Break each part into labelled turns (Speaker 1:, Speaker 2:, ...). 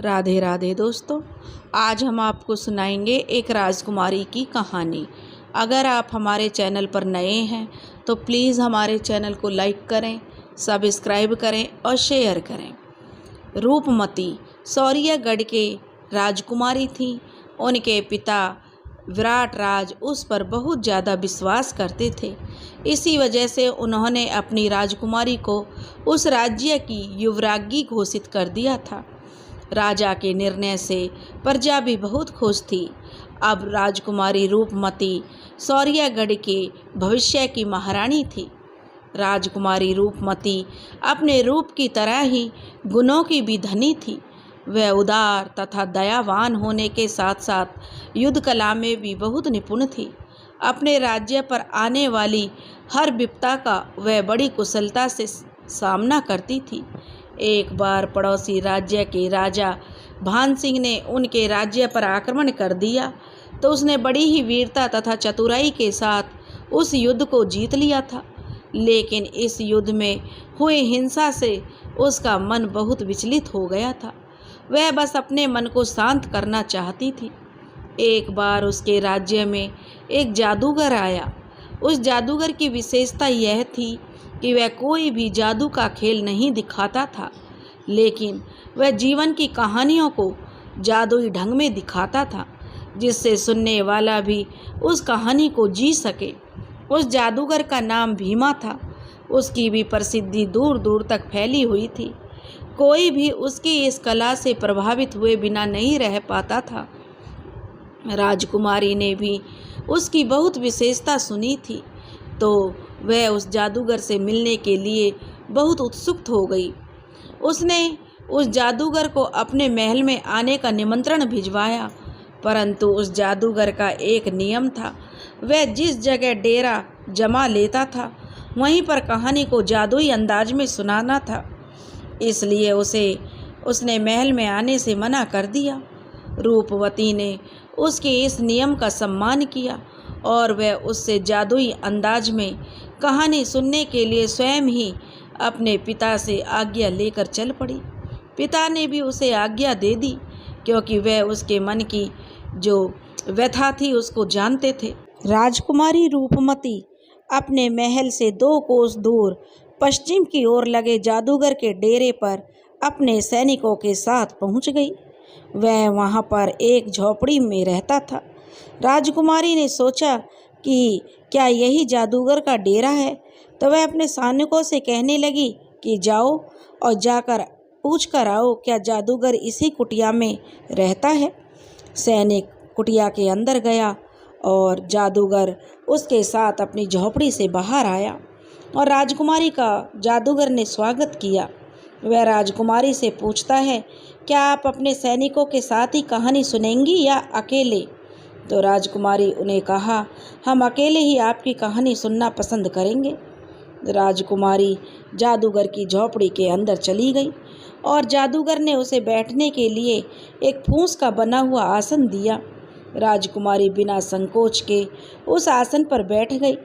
Speaker 1: राधे राधे दोस्तों, आज हम आपको सुनाएंगे एक राजकुमारी की कहानी। अगर आप हमारे चैनल पर नए हैं तो प्लीज़ हमारे चैनल को लाइक करें, सब्सक्राइब करें और शेयर करें। रूपमती सौरियागढ़ के राजकुमारी थी। उनके पिता विराट राज उस पर बहुत ज़्यादा विश्वास करते थे। इसी वजह से उन्होंने अपनी राजकुमारी को उस राज्य की युवराज्ञी घोषित कर दिया था। राजा के निर्णय से प्रजा भी बहुत खुश थी। अब राजकुमारी रूपमती सौरियागढ़ के भविष्य की महारानी थी। राजकुमारी रूपमती अपने रूप की तरह ही गुणों की भी धनी थी। वह उदार तथा दयावान होने के साथ साथ युद्ध कला में भी बहुत निपुण थी। अपने राज्य पर आने वाली हर विपदा का वह बड़ी कुशलता से सामना करती थी। एक बार पड़ोसी राज्य के राजा भान सिंह ने उनके राज्य पर आक्रमण कर दिया तो उसने बड़ी ही वीरता तथा चतुराई के साथ उस युद्ध को जीत लिया था। लेकिन इस युद्ध में हुई हिंसा से उसका मन बहुत विचलित हो गया था। वह बस अपने मन को शांत करना चाहती थी। एक बार उसके राज्य में एक जादूगर आया। उस जादूगर की विशेषता यह थी कि वह कोई भी जादू का खेल नहीं दिखाता था, लेकिन वह जीवन की कहानियों को जादुई ढंग में दिखाता था, जिससे सुनने वाला भी उस कहानी को जी सके। उस जादूगर का नाम भीमा था। उसकी भी प्रसिद्धि दूर दूर तक फैली हुई थी। कोई भी उसकी इस कला से प्रभावित हुए बिना नहीं रह पाता था। राजकुमारी ने भी उसकी बहुत विशेषता सुनी थी, तो वह उस जादूगर से मिलने के लिए बहुत उत्सुक हो गई। उसने उस जादूगर को अपने महल में आने का निमंत्रण भिजवाया, परंतु उस जादूगर का एक नियम था। वह जिस जगह डेरा जमा लेता था वहीं पर कहानी को जादुई अंदाज में सुनाना था। इसलिए उसने महल में आने से मना कर दिया। रूपवती ने उसके इस नियम का सम्मान किया और वह उससे जादुई अंदाज में कहानी सुनने के लिए स्वयं ही अपने पिता से आज्ञा लेकर चल पड़ी। पिता ने भी उसे आज्ञा दे दी, क्योंकि वह उसके मन की जो व्यथा थी उसको जानते थे। राजकुमारी रूपमती अपने महल से 2 कोस दूर पश्चिम की ओर लगे जादूगर के डेरे पर अपने सैनिकों के साथ पहुंच गई। वह वहां पर एक झोपड़ी में रहता था। राजकुमारी ने सोचा कि क्या यही जादूगर का डेरा है, तो वह अपने सैनिकों से कहने लगी कि जाओ और जाकर पूछ कर आओ क्या जादूगर इसी कुटिया में रहता है। सैनिक कुटिया के अंदर गया और जादूगर उसके साथ अपनी झोपड़ी से बाहर आया और राजकुमारी का जादूगर ने स्वागत किया। वह राजकुमारी से पूछता है, क्या आप अपने सैनिकों के साथ ही कहानी सुनेंगी या अकेले? तो राजकुमारी उन्हें कहा, हम अकेले ही आपकी कहानी सुनना पसंद करेंगे। राजकुमारी जादूगर की झोपड़ी के अंदर चली गई और जादूगर ने उसे बैठने के लिए एक फूस का बना हुआ आसन दिया। राजकुमारी बिना संकोच के उस आसन पर बैठ गई।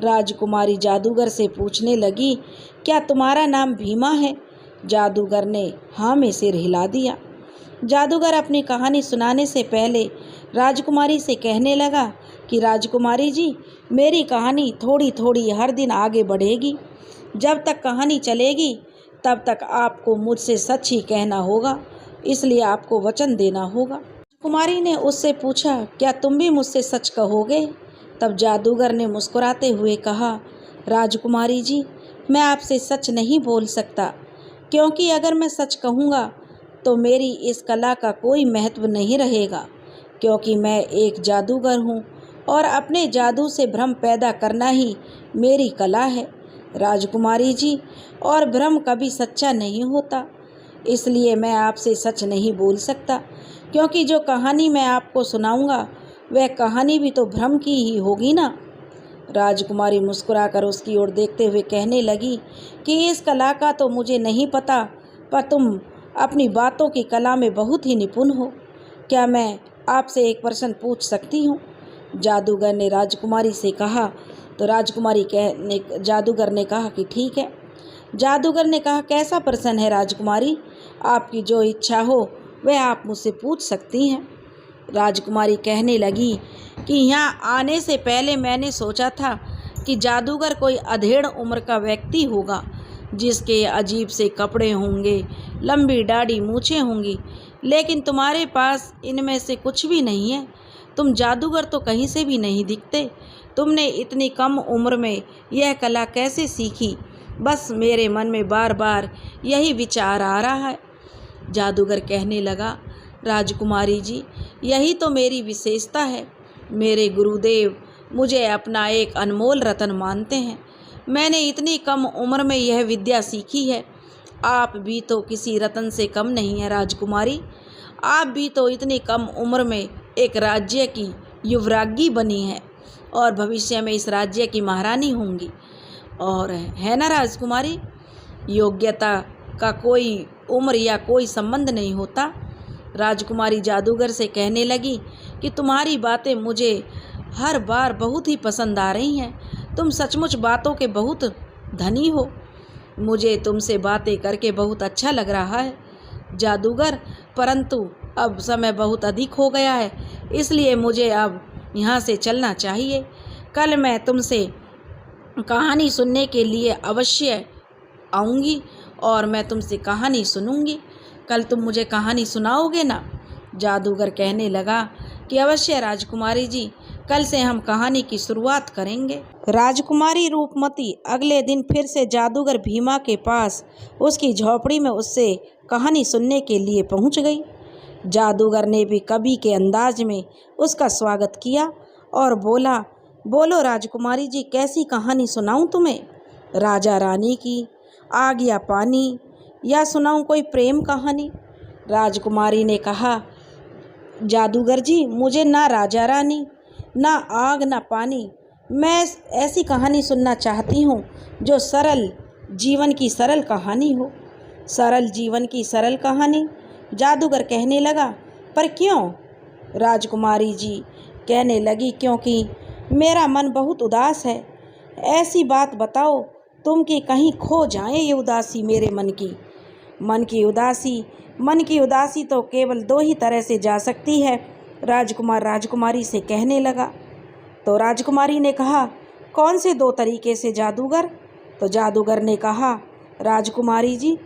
Speaker 1: राजकुमारी जादूगर से पूछने लगी, क्या तुम्हारा नाम भीमा है? जादूगर ने हाँ में सिर हिला दिया। जादूगर अपनी कहानी सुनाने से पहले राजकुमारी से कहने लगा कि राजकुमारी जी, मेरी कहानी थोड़ी थोड़ी हर दिन आगे बढ़ेगी। जब तक कहानी चलेगी तब तक आपको मुझसे सच ही कहना होगा, इसलिए आपको वचन देना होगा। कुमारी ने उससे पूछा, क्या तुम भी मुझसे सच कहोगे? तब जादूगर ने मुस्कुराते हुए कहा, राजकुमारी जी, मैं आपसे सच नहीं बोल सकता, क्योंकि अगर मैं सच कहूँगा तो मेरी इस कला का कोई महत्व नहीं रहेगा, क्योंकि मैं एक जादूगर हूँ और अपने जादू से भ्रम पैदा करना ही मेरी कला है। राजकुमारी जी, और भ्रम कभी सच्चा नहीं होता, इसलिए मैं आपसे सच नहीं बोल सकता, क्योंकि जो कहानी मैं आपको सुनाऊंगा वह कहानी भी तो भ्रम की ही होगी ना। राजकुमारी मुस्कुराकर उसकी ओर देखते हुए कहने लगी कि इस कला का तो मुझे नहीं पता, पर तुम अपनी बातों की कला में बहुत ही निपुण हो। क्या मैं आपसे एक प्रश्न पूछ सकती हूँ? जादूगर ने राजकुमारी से कहा। तो जादूगर ने कहा कि ठीक है। जादूगर ने कहा, कैसा प्रश्न है राजकुमारी? आपकी जो इच्छा हो वह आप मुझसे पूछ सकती हैं। राजकुमारी कहने लगी कि यहाँ आने से पहले मैंने सोचा था कि जादूगर कोई अधेड़ उम्र का व्यक्ति होगा, जिसके अजीब से कपड़े होंगे, लंबी दाढ़ी मूछें होंगी, लेकिन तुम्हारे पास इनमें से कुछ भी नहीं है। तुम जादूगर तो कहीं से भी नहीं दिखते। तुमने इतनी कम उम्र में यह कला कैसे सीखी? बस मेरे मन में बार बार यही विचार आ रहा है। जादूगर कहने लगा, राजकुमारी जी, यही तो मेरी विशेषता है। मेरे गुरुदेव मुझे अपना एक अनमोल रत्न मानते हैं। मैंने इतनी कम उम्र में यह विद्या सीखी है। आप भी तो किसी रत्न से कम नहीं है राजकुमारी। आप भी तो इतनी कम उम्र में एक राज्य की युवराज्ञी बनी है और भविष्य में इस राज्य की महारानी होंगी, और है ना राजकुमारी? योग्यता का कोई उम्र या कोई संबंध नहीं होता। राजकुमारी जादूगर से कहने लगी कि तुम्हारी बातें मुझे हर बार बहुत ही पसंद आ रही हैं। तुम सचमुच बातों के बहुत धनी हो। मुझे तुमसे बातें करके बहुत अच्छा लग रहा है जादूगर, परंतु अब समय बहुत अधिक हो गया है, इसलिए मुझे अब यहाँ से चलना चाहिए। कल मैं तुमसे कहानी सुनने के लिए अवश्य आऊँगी और मैं तुमसे कहानी सुनूंगी। कल तुम मुझे कहानी सुनाओगे ना? जादूगर कहने लगा कि अवश्य राजकुमारी जी, कल से हम कहानी की शुरुआत करेंगे। राजकुमारी रूपमती अगले दिन फिर से जादूगर भीमा के पास उसकी झोपड़ी में उससे कहानी सुनने के लिए पहुंच गई। जादूगर ने भी कवि के अंदाज में उसका स्वागत किया और बोला, बोलो राजकुमारी जी, कैसी कहानी सुनाऊं तुम्हें? राजा रानी की, आग या पानी, या सुनाऊं कोई प्रेम कहानी? राजकुमारी ने कहा, जादूगर जी, मुझे ना राजा रानी, ना आग, ना पानी, मैं ऐसी कहानी सुनना चाहती हूँ जो सरल जीवन की सरल कहानी हो। सरल जीवन की सरल कहानी? जादूगर कहने लगा, पर क्यों? राजकुमारी जी कहने लगी, क्योंकि मेरा मन बहुत उदास है। ऐसी बात बताओ तुम कि कहीं खो जाए ये उदासी मेरे मन की। मन की उदासी तो केवल दो ही तरह से जा सकती है। राजकुमार राजकुमारी से कहने लगा। तो राजकुमारी ने कहा, कौन से दो तरीके से जादूगर? तो जादूगर ने कहा, राजकुमारी जी,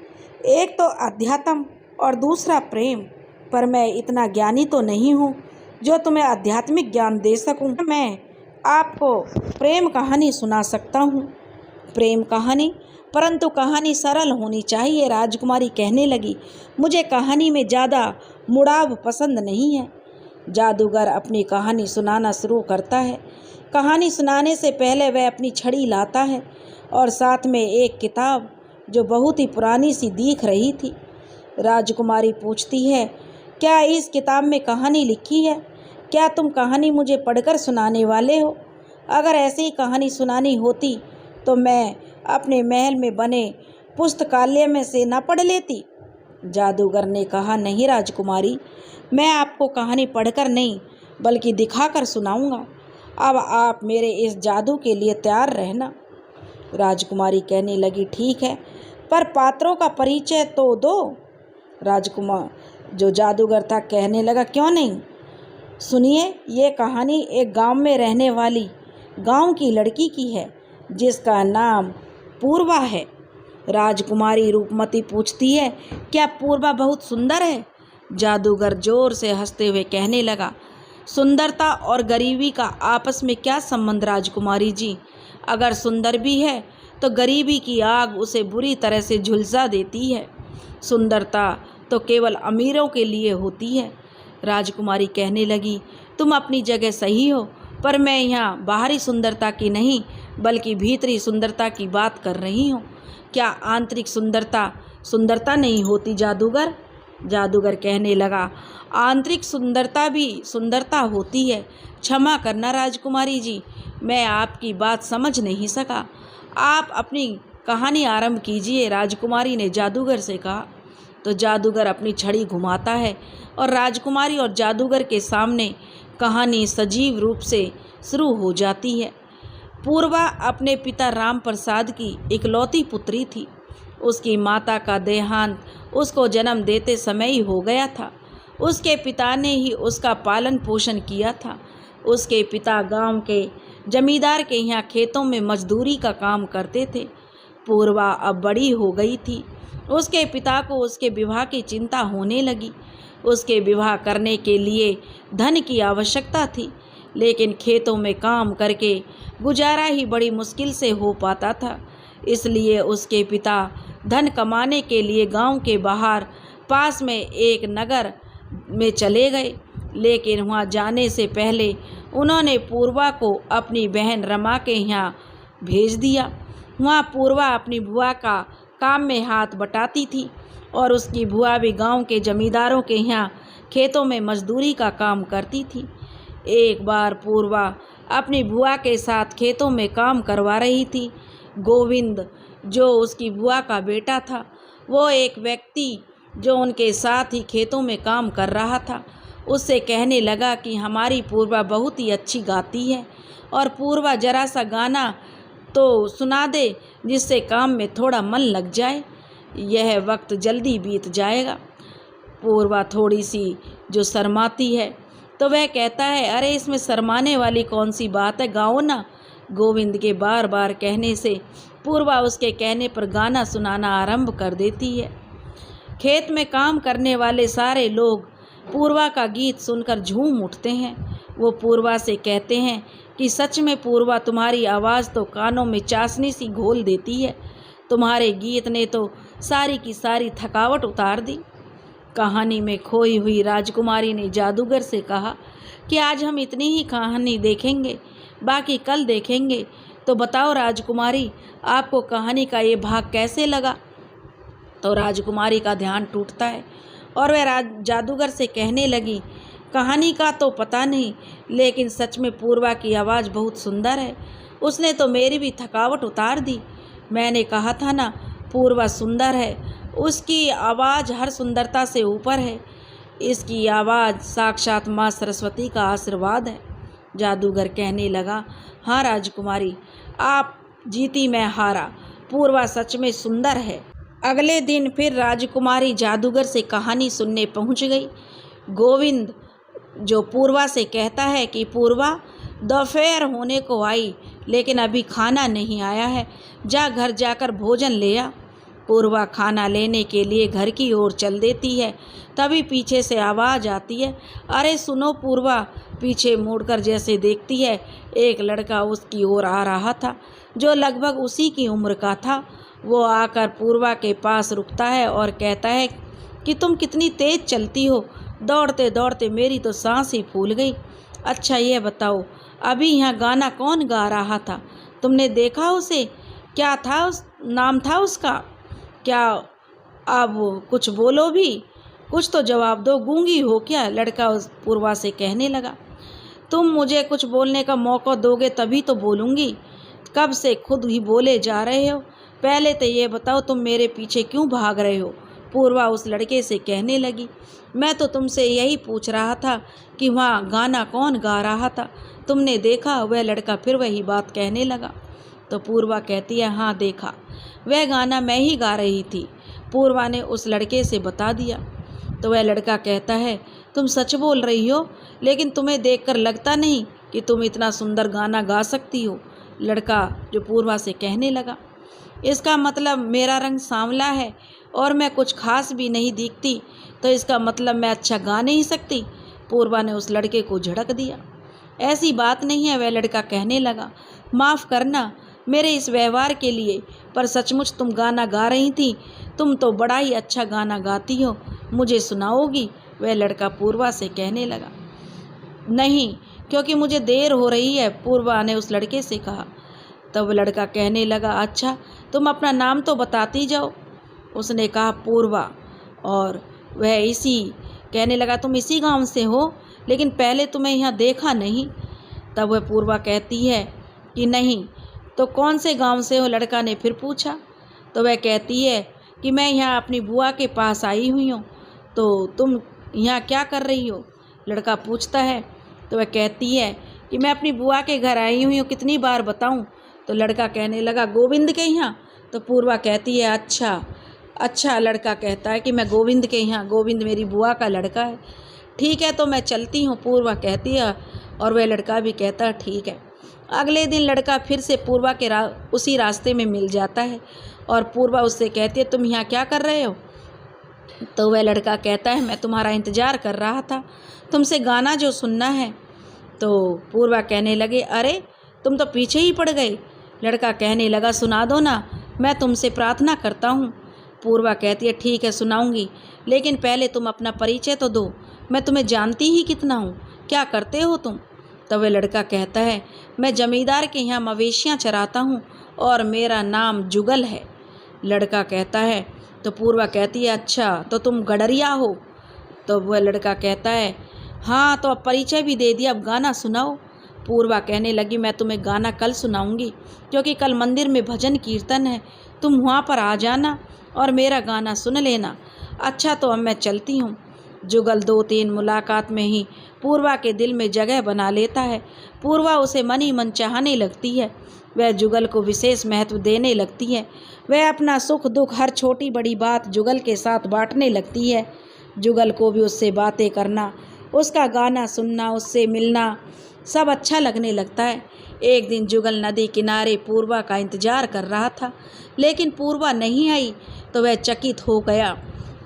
Speaker 1: एक तो अध्यात्म और दूसरा प्रेम, पर मैं इतना ज्ञानी तो नहीं हूँ जो तुम्हें आध्यात्मिक ज्ञान दे सकूँ। मैं आपको प्रेम कहानी सुना सकता हूँ। प्रेम कहानी? परंतु कहानी सरल होनी चाहिए। राजकुमारी कहने लगी, मुझे कहानी में ज़्यादा मुड़ाव पसंद नहीं है। जादूगर अपनी कहानी सुनाना शुरू करता है। कहानी सुनाने से पहले वह अपनी छड़ी लाता है और साथ में एक किताब जो बहुत ही पुरानी सी दिख रही थी। राजकुमारी पूछती है, क्या इस किताब में कहानी लिखी है? क्या तुम कहानी मुझे पढ़कर सुनाने वाले हो? अगर ऐसी कहानी सुनानी होती तो मैं अपने महल में बने पुस्तकालय में से न पढ़ लेती। जादूगर ने कहा, नहीं राजकुमारी, मैं आपको कहानी पढ़कर नहीं बल्कि दिखाकर सुनाऊंगा। अब आप मेरे इस जादू के लिए तैयार रहना। राजकुमारी कहने लगी, ठीक है, पर पात्रों का परिचय तो दो। राजकुमार जो जादूगर था कहने लगा, क्यों नहीं, सुनिए, ये कहानी एक गांव में रहने वाली गांव की लड़की की है जिसका नाम पूर्वा है। राजकुमारी रूपमती पूछती है, क्या पूर्वा बहुत सुंदर है? जादूगर जोर से हंसते हुए कहने लगा, सुंदरता और गरीबी का आपस में क्या संबंध राजकुमारी जी? अगर सुंदर भी है तो गरीबी की आग उसे बुरी तरह से झुलसा देती है। सुंदरता तो केवल अमीरों के लिए होती है। राजकुमारी कहने लगी, तुम अपनी जगह सही हो, पर मैं यहाँ बाहरी सुंदरता की नहीं बल्कि भीतरी सुंदरता की बात कर रही हूँ। क्या आंतरिक सुंदरता नहीं होती जादूगर? जादूगर कहने लगा, आंतरिक सुंदरता भी सुंदरता होती है। क्षमा करना राजकुमारी जी, मैं आपकी बात समझ नहीं सका। आप अपनी कहानी आरंभ कीजिए, राजकुमारी ने जादूगर से कहा। तो जादूगर अपनी छड़ी घुमाता है और राजकुमारी और जादूगर के सामने कहानी सजीव रूप से शुरू हो जाती है। पूर्वा अपने पिता राम प्रसाद की इकलौती पुत्री थी। उसकी माता का देहांत उसको जन्म देते समय ही हो गया था। उसके पिता ने ही उसका पालन पोषण किया था। उसके पिता गांव के जमींदार के यहाँ खेतों में मजदूरी का काम करते थे। पूर्वा अब बड़ी हो गई थी। उसके पिता को उसके विवाह की चिंता होने लगी। उसके विवाह करने के लिए धन की आवश्यकता थी, लेकिन खेतों में काम करके गुजारा ही बड़ी मुश्किल से हो पाता था। इसलिए उसके पिता धन कमाने के लिए गांव के बाहर पास में एक नगर में चले गए। लेकिन वहां जाने से पहले उन्होंने पूर्वा को अपनी बहन रमा के यहाँ भेज दिया। वहाँ पूर्वा अपनी बुआ का काम में हाथ बटाती थी और उसकी बुआ भी गांव के जमींदारों के यहाँ खेतों में मजदूरी का काम करती थी। एक बार पूर्वा अपनी बुआ के साथ खेतों में काम करवा रही थी। गोविंद, जो उसकी बुआ का बेटा था, वो एक व्यक्ति जो उनके साथ ही खेतों में काम कर रहा था, उससे कहने लगा कि हमारी पूर्वा बहुत ही अच्छी गाती है और पूर्वा जरा सा गाना तो सुना दे जिससे काम में थोड़ा मन लग जाए। यह वक्त जल्दी बीत जाएगा। पूर्वा थोड़ी सी जो शर्माती है तो वह कहता है, अरे इसमें शर्माने वाली कौन सी बात है, गाओ ना। गोविंद के बार बार कहने से पूर्वा उसके कहने पर गाना सुनाना आरंभ कर देती है। खेत में काम करने वाले सारे लोग पूर्वा का गीत सुनकर झूम उठते हैं। वो पूर्वा से कहते हैं कि सच में पूर्वा, तुम्हारी आवाज़ तो कानों में चाशनी सी घोल देती है। तुम्हारे गीत ने तो सारी की सारी थकावट उतार दी। कहानी में खोई हुई राजकुमारी ने जादूगर से कहा कि आज हम इतनी ही कहानी देखेंगे, बाकी कल देखेंगे। तो बताओ राजकुमारी, आपको कहानी का ये भाग कैसे लगा? तो राजकुमारी का ध्यान टूटता है और वह जादूगर से कहने लगी, कहानी का तो पता नहीं, लेकिन सच में पूर्वा की आवाज़ बहुत सुंदर है। उसने तो मेरी भी थकावट उतार दी। मैंने कहा था ना, पूर्वा सुंदर है, उसकी आवाज़ हर सुंदरता से ऊपर है। इसकी आवाज़ साक्षात माँ सरस्वती का आशीर्वाद है। जादूगर कहने लगा, हाँ राजकुमारी, आप जीती, मैं हारा। पूर्वा सच में सुंदर है। अगले दिन फिर राजकुमारी जादूगर से कहानी सुनने पहुंच गई। गोविंद जो पूर्वा से कहता है कि पूर्वा, दोपहर होने को आई लेकिन अभी खाना नहीं आया है, जा घर जाकर भोजन ले आ। पूर्वा खाना लेने के लिए घर की ओर चल देती है। तभी पीछे से आवाज़ आती है, अरे सुनो पूर्वा। पीछे मुड़कर जैसे देखती है, एक लड़का उसकी ओर आ रहा था जो लगभग उसी की उम्र का था। वो आकर पूर्वा के पास रुकता है और कहता है कि तुम कितनी तेज़ चलती हो, दौड़ते दौड़ते मेरी तो सांस ही फूल गई। अच्छा ये बताओ, अभी यहाँ गाना कौन गा रहा था? तुमने देखा उसे? क्या था नाम था उसका? क्या? अब कुछ बोलो भी, कुछ तो जवाब दो, गूंगी हो क्या? लड़का उस पूर्वा से कहने लगा। तुम मुझे कुछ बोलने का मौका दोगे तभी तो बोलूँगी। कब से खुद ही बोले जा रहे हो? पहले तो ये बताओ, तुम मेरे पीछे क्यों भाग रहे हो? पूर्वा उस लड़के से कहने लगी, मैं तो तुमसे यही पूछ रहा था कि वहाँ गाना कौन गा रहा था, तुमने देखा? वह लड़का फिर वही बात कहने लगा। तो पूर्वा कहती है, हाँ देखा, वह गाना मैं ही गा रही थी। पूर्वा ने उस लड़के से बता दिया। तो वह लड़का कहता है, तुम सच बोल रही हो, लेकिन तुम्हें देखकर लगता नहीं कि तुम इतना सुंदर गाना गा सकती हो। लड़का जो पूर्वा से कहने लगा, इसका मतलब मेरा रंग सांवला है और मैं कुछ खास भी नहीं दिखती, तो इसका मतलब मैं अच्छा गा नहीं सकती। पूर्वा ने उस लड़के को झड़क दिया। ऐसी बात नहीं है, वह लड़का कहने लगा, माफ़ करना मेरे इस व्यवहार के लिए, पर सचमुच तुम गाना गा रही थी। तुम तो बड़ा ही अच्छा गाना गाती हो, मुझे सुनाओगी? वह लड़का पूर्वा से कहने लगा। नहीं, क्योंकि मुझे देर हो रही है, पूर्वा ने उस लड़के से कहा। तब लड़का कहने लगा, अच्छा तुम अपना नाम तो बताती जाओ। उसने कहा, पूर्वा। और वह इसी कहने लगा, तुम इसी गांव से हो, लेकिन पहले तुम्हें यहाँ देखा नहीं। तब वह पूर्वा कहती है कि नहीं। तो कौन से गांव से हो? लड़का ने फिर पूछा। तो वह कहती है कि मैं यहाँ अपनी बुआ के पास आई हुई हूँ। तो तुम यहाँ क्या कर रही हो? लड़का पूछता है। तो वह कहती है कि मैं अपनी बुआ के घर आई हुई हूँ, कितनी बार बताऊँ? तो लड़का कहने लगा, गोविंद के यहाँ। तो पूर्वा कहती है, अच्छा अच्छा, लड़का कहता है कि मैं गोविंद के यहाँ, गोविंद मेरी बुआ का लड़का है। ठीक है, तो मैं चलती हूँ, पूर्वा कहती है, और वह लड़का भी कहता है ठीक है। अगले दिन लड़का फिर से पूर्वा के उसी रास्ते में मिल जाता है और पूर्वा उससे कहती है तुम यहाँ क्या कर रहे हो? तो वह लड़का कहता है मैं तुम्हारा इंतज़ार कर रहा था, तुमसे गाना जो सुनना है। तो पूर्वा कहने लगे अरे तुम तो पीछे ही पड़ गए। लड़का कहने लगा सुना दो ना, मैं तुमसे प्रार्थना करता हूँ। पूर्वा कहती है ठीक है सुनाऊंगी, लेकिन पहले तुम अपना परिचय तो दो, मैं तुम्हें जानती ही कितना हूँ, क्या करते हो तुम? तो वह लड़का कहता है मैं जमींदार के यहाँ मवेशियाँ चराता हूँ और मेरा नाम जुगल है। लड़का कहता है, तो पूर्वा कहती है अच्छा तो तुम गडरिया हो? तो वह लड़का कहता है हाँ, तो अब परिचय भी दे दिया, अब गाना सुनाओ। पूर्वा कहने लगी मैं तुम्हें गाना कल सुनाऊंगी, क्योंकि कल मंदिर में भजन कीर्तन है, तुम वहाँ पर आ जाना और मेरा गाना सुन लेना। अच्छा, तो अब मैं चलती हूँ। जुगल 2-3 मुलाकात में ही पूर्वा के दिल में जगह बना लेता है। पूर्वा उसे मन ही मन चाहने लगती है, वह जुगल को विशेष महत्व देने लगती है। वह अपना सुख दुख हर छोटी बड़ी बात जुगल के साथ बांटने लगती है। जुगल को भी उससे बातें करना, उसका गाना सुनना, उससे मिलना सब अच्छा लगने लगता है। एक दिन जुगल नदी किनारे पूर्वा का इंतजार कर रहा था, लेकिन पूर्वा नहीं आई तो वह चकित हो गया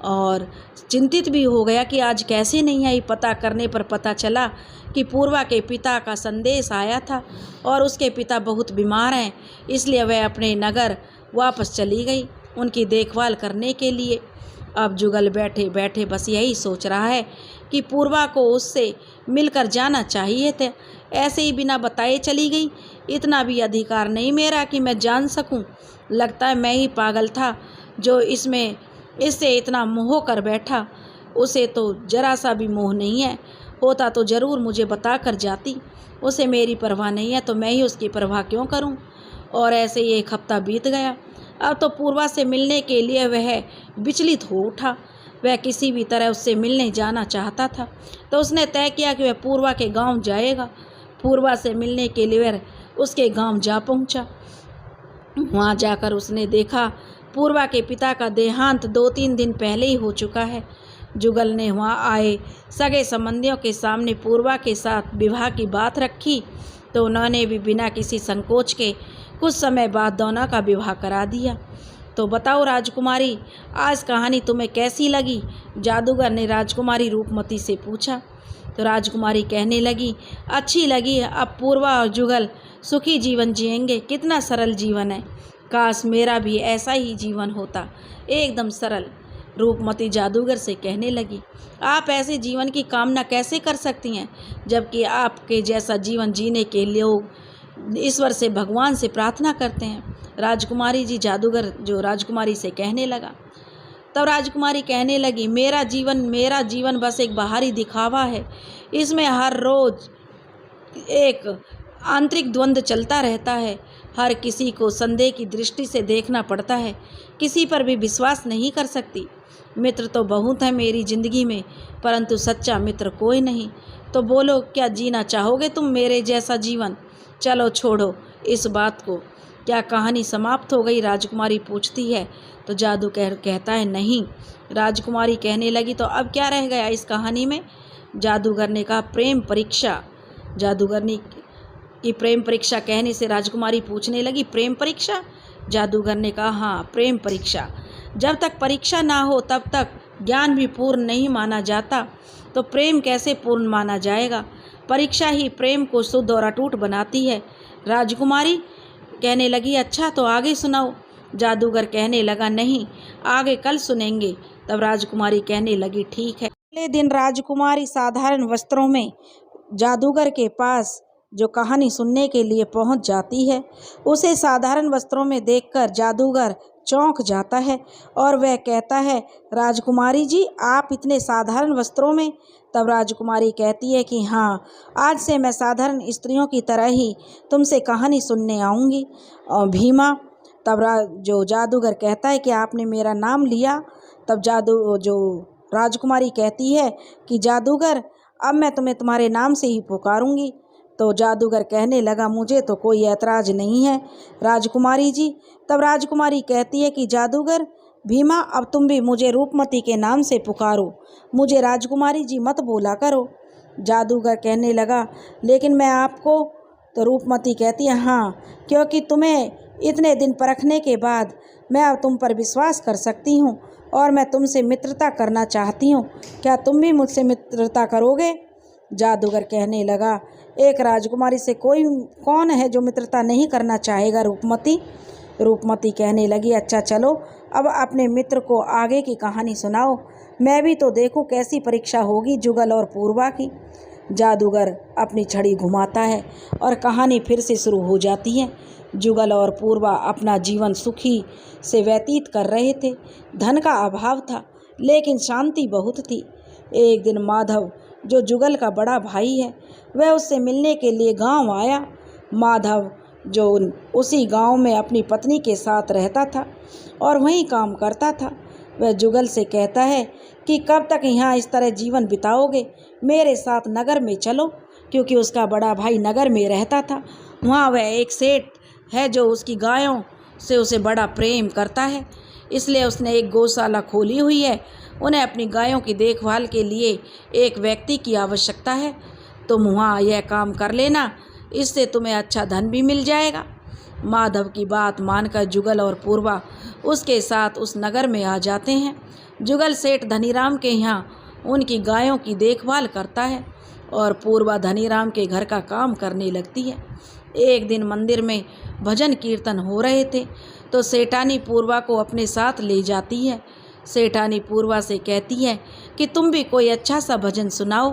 Speaker 1: और चिंतित भी हो गया कि आज कैसे नहीं आई। पता करने पर पता चला कि पूर्वा के पिता का संदेश आया था और उसके पिता बहुत बीमार हैं, इसलिए वह अपने नगर वापस चली गई उनकी देखभाल करने के लिए। अब जुगल बैठे बैठे बस यही सोच रहा है कि पूर्वा को उससे मिलकर जाना चाहिए थे, ऐसे ही बिना बताए चली गई। इतना भी अधिकार नहीं मेरा कि मैं जान सकूं। लगता है मैं ही पागल था जो इससे इतना मोह कर बैठा। उसे तो जरा सा भी मोह नहीं है, होता तो ज़रूर मुझे बता कर जाती। उसे मेरी परवाह नहीं है तो मैं ही उसकी परवाह क्यों करूं। और ऐसे ही 1 हफ्ता बीत गया। अब तो पूर्वा से मिलने के लिए वह विचलित हो उठा। वह किसी भी तरह उससे मिलने जाना चाहता था, तो उसने तय किया कि वह पूर्वा के गांव जाएगा। पूर्वा से मिलने के लिए वह उसके गांव जा पहुंचा। वहां जाकर उसने देखा पूर्वा के पिता का देहांत 2-3 दिन पहले ही हो चुका है। जुगल ने वहां आए सगे संबंधियों के सामने पूर्वा के साथ विवाह की बात रखी, तो उन्होंने भी बिना किसी संकोच के कुछ समय बाद दोनों का विवाह करा दिया। तो बताओ राजकुमारी, आज कहानी तुम्हें कैसी लगी? जादूगर ने राजकुमारी रूपमती से पूछा। तो राजकुमारी कहने लगी अच्छी लगी, अब पूर्वा और जुगल सुखी जीवन जिएंगे। कितना सरल जीवन है, काश मेरा भी ऐसा ही जीवन होता, एकदम सरल। रूपमती जादूगर से कहने लगी आप ऐसे जीवन की कामना कैसे कर सकती हैं, जबकि आपके जैसा जीवन जीने के लोग ईश्वर से, भगवान से प्रार्थना करते हैं। राजकुमारी जी, जादूगर जो राजकुमारी से कहने लगा। तब राजकुमारी कहने लगी मेरा जीवन बस एक बाहरी दिखावा है। इसमें हर रोज़ एक आंतरिक द्वंद्व चलता रहता है। हर किसी को संदेह की दृष्टि से देखना पड़ता है, किसी पर भी विश्वास नहीं कर सकती। मित्र तो बहुत है मेरी ज़िंदगी में, परंतु सच्चा मित्र कोई नहीं। तो बोलो, क्या जीना चाहोगे तुम मेरे जैसा जीवन? चलो छोड़ो इस बात को। क्या कहानी समाप्त हो गई? राजकुमारी पूछती है। तो जादूगर कहता है नहीं। राजकुमारी कहने लगी तो अब क्या रह गया इस कहानी में? जादूगर ने कहा प्रेम परीक्षा। जादूगर ने की प्रेम परीक्षा कहने से राजकुमारी पूछने लगी प्रेम परीक्षा? जादूगर ने कहा हाँ, प्रेम परीक्षा। जब तक परीक्षा ना हो तब तक ज्ञान भी पूर्ण नहीं माना जाता, तो प्रेम कैसे पूर्ण माना जाएगा? परीक्षा ही प्रेम को शुद्ध और अटूट बनाती है। राजकुमारी कहने लगी अच्छा, तो आगे सुनाओ। जादूगर कहने लगा नहीं, आगे कल सुनेंगे। तब राजकुमारी कहने लगी ठीक है। अगले दिन राजकुमारी साधारण वस्त्रों में जादूगर के पास जो कहानी सुनने के लिए पहुंच जाती है, उसे साधारण वस्त्रों में देखकर जादूगर चौंक जाता है और वह कहता है राजकुमारी जी, आप इतने साधारण वस्त्रों में? तब राजकुमारी कहती है कि हाँ, आज से मैं साधारण स्त्रियों की तरह ही तुमसे कहानी सुनने आऊँगी। और भीमा, तब जो जादूगर कहता है कि आपने मेरा नाम लिया। तब जो राजकुमारी कहती है कि जादूगर, अब मैं तुम्हें तुम्हारे नाम से ही पुकारूंगी। तो जादूगर कहने लगा मुझे तो कोई ऐतराज़ नहीं है राजकुमारी जी। तब राजकुमारी कहती है कि जादूगर, भीमा, अब तुम भी मुझे रूपमती के नाम से पुकारो, मुझे राजकुमारी जी मत बोला करो। जादूगर कहने लगा, लेकिन मैं आपको। तो रूपमती कहती है, हाँ, क्योंकि तुम्हें इतने दिन परखने के बाद मैं अब तुम पर विश्वास कर सकती हूँ और मैं तुमसे मित्रता करना चाहती हूँ। क्या तुम भी मुझसे मित्रता करोगे? जादूगर कहने लगा, एक राजकुमारी से कौन है जो मित्रता नहीं करना चाहेगा रूपमती? रूपमती कहने लगी, अच्छा चलो, अब अपने मित्र को आगे की कहानी सुनाओ, मैं भी तो देखूं कैसी परीक्षा होगी जुगल और पूर्वा की। जादूगर अपनी छड़ी घुमाता है और कहानी फिर से शुरू हो जाती है। जुगल और पूर्वा अपना जीवन सुखी से व्यतीत कर रहे थे। धन का अभाव था, लेकिन शांति बहुत थी। एक दिन माधव, जो जुगल का बड़ा भाई है, वह उससे मिलने के लिए गांव आया। माधव, जो उसी गांव में अपनी पत्नी के साथ रहता था और वहीं काम करता था, वह जुगल से कहता है कि कब तक यहाँ इस तरह जीवन बिताओगे? मेरे साथ नगर में चलो, क्योंकि उसका बड़ा भाई नगर में रहता था। वहाँ वह एक सेठ है जो उसकी गायों से उसे बड़ा प्रेम करता है, इसलिए उसने एक गौशाला खोली हुई है। उन्हें अपनी गायों की देखभाल के लिए एक व्यक्ति की आवश्यकता है। तुम वहाँ यह काम कर लेना, इससे तुम्हें अच्छा धन भी मिल जाएगा। माधव की बात मानकर जुगल और पूर्वा उसके साथ उस नगर में आ जाते हैं। जुगल सेठ धनीराम के यहाँ उनकी गायों की देखभाल करता है और पूर्वा धनीराम के घर का काम करने लगती है। एक दिन मंदिर में भजन कीर्तन हो रहे थे तो सेठानी पूर्वा को अपने साथ ले जाती है। सेठानी पूर्वा से कहती है कि तुम भी कोई अच्छा सा भजन सुनाओ।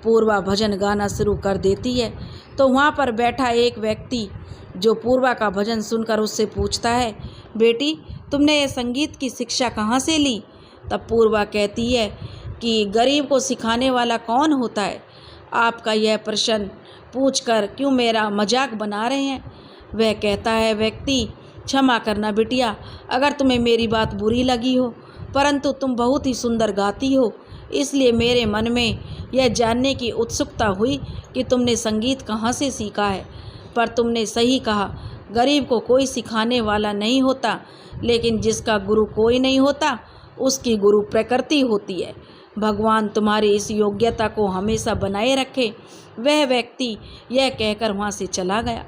Speaker 1: पूर्वा भजन गाना शुरू कर देती है तो वहाँ पर बैठा एक व्यक्ति जो पूर्वा का भजन सुनकर उससे पूछता है, बेटी, तुमने ये संगीत की शिक्षा कहाँ से ली? तब पूर्वा कहती है कि गरीब को सिखाने वाला कौन होता है? आपका यह प्रश्न पूछकर क्यों मेरा मजाक बना रहे हैं? वह कहता है, व्यक्ति, क्षमा करना बिटिया, अगर तुम्हें मेरी बात बुरी लगी हो, परंतु तुम बहुत ही सुंदर गाती हो, इसलिए मेरे मन में यह जानने की उत्सुकता हुई कि तुमने संगीत कहाँ से सीखा है। पर तुमने सही कहा, गरीब को कोई सिखाने वाला नहीं होता, लेकिन जिसका गुरु कोई नहीं होता उसकी गुरु प्रकृति होती है। भगवान तुम्हारी इस योग्यता को हमेशा बनाए रखे। वह व्यक्ति यह कहकर वहाँ से चला गया।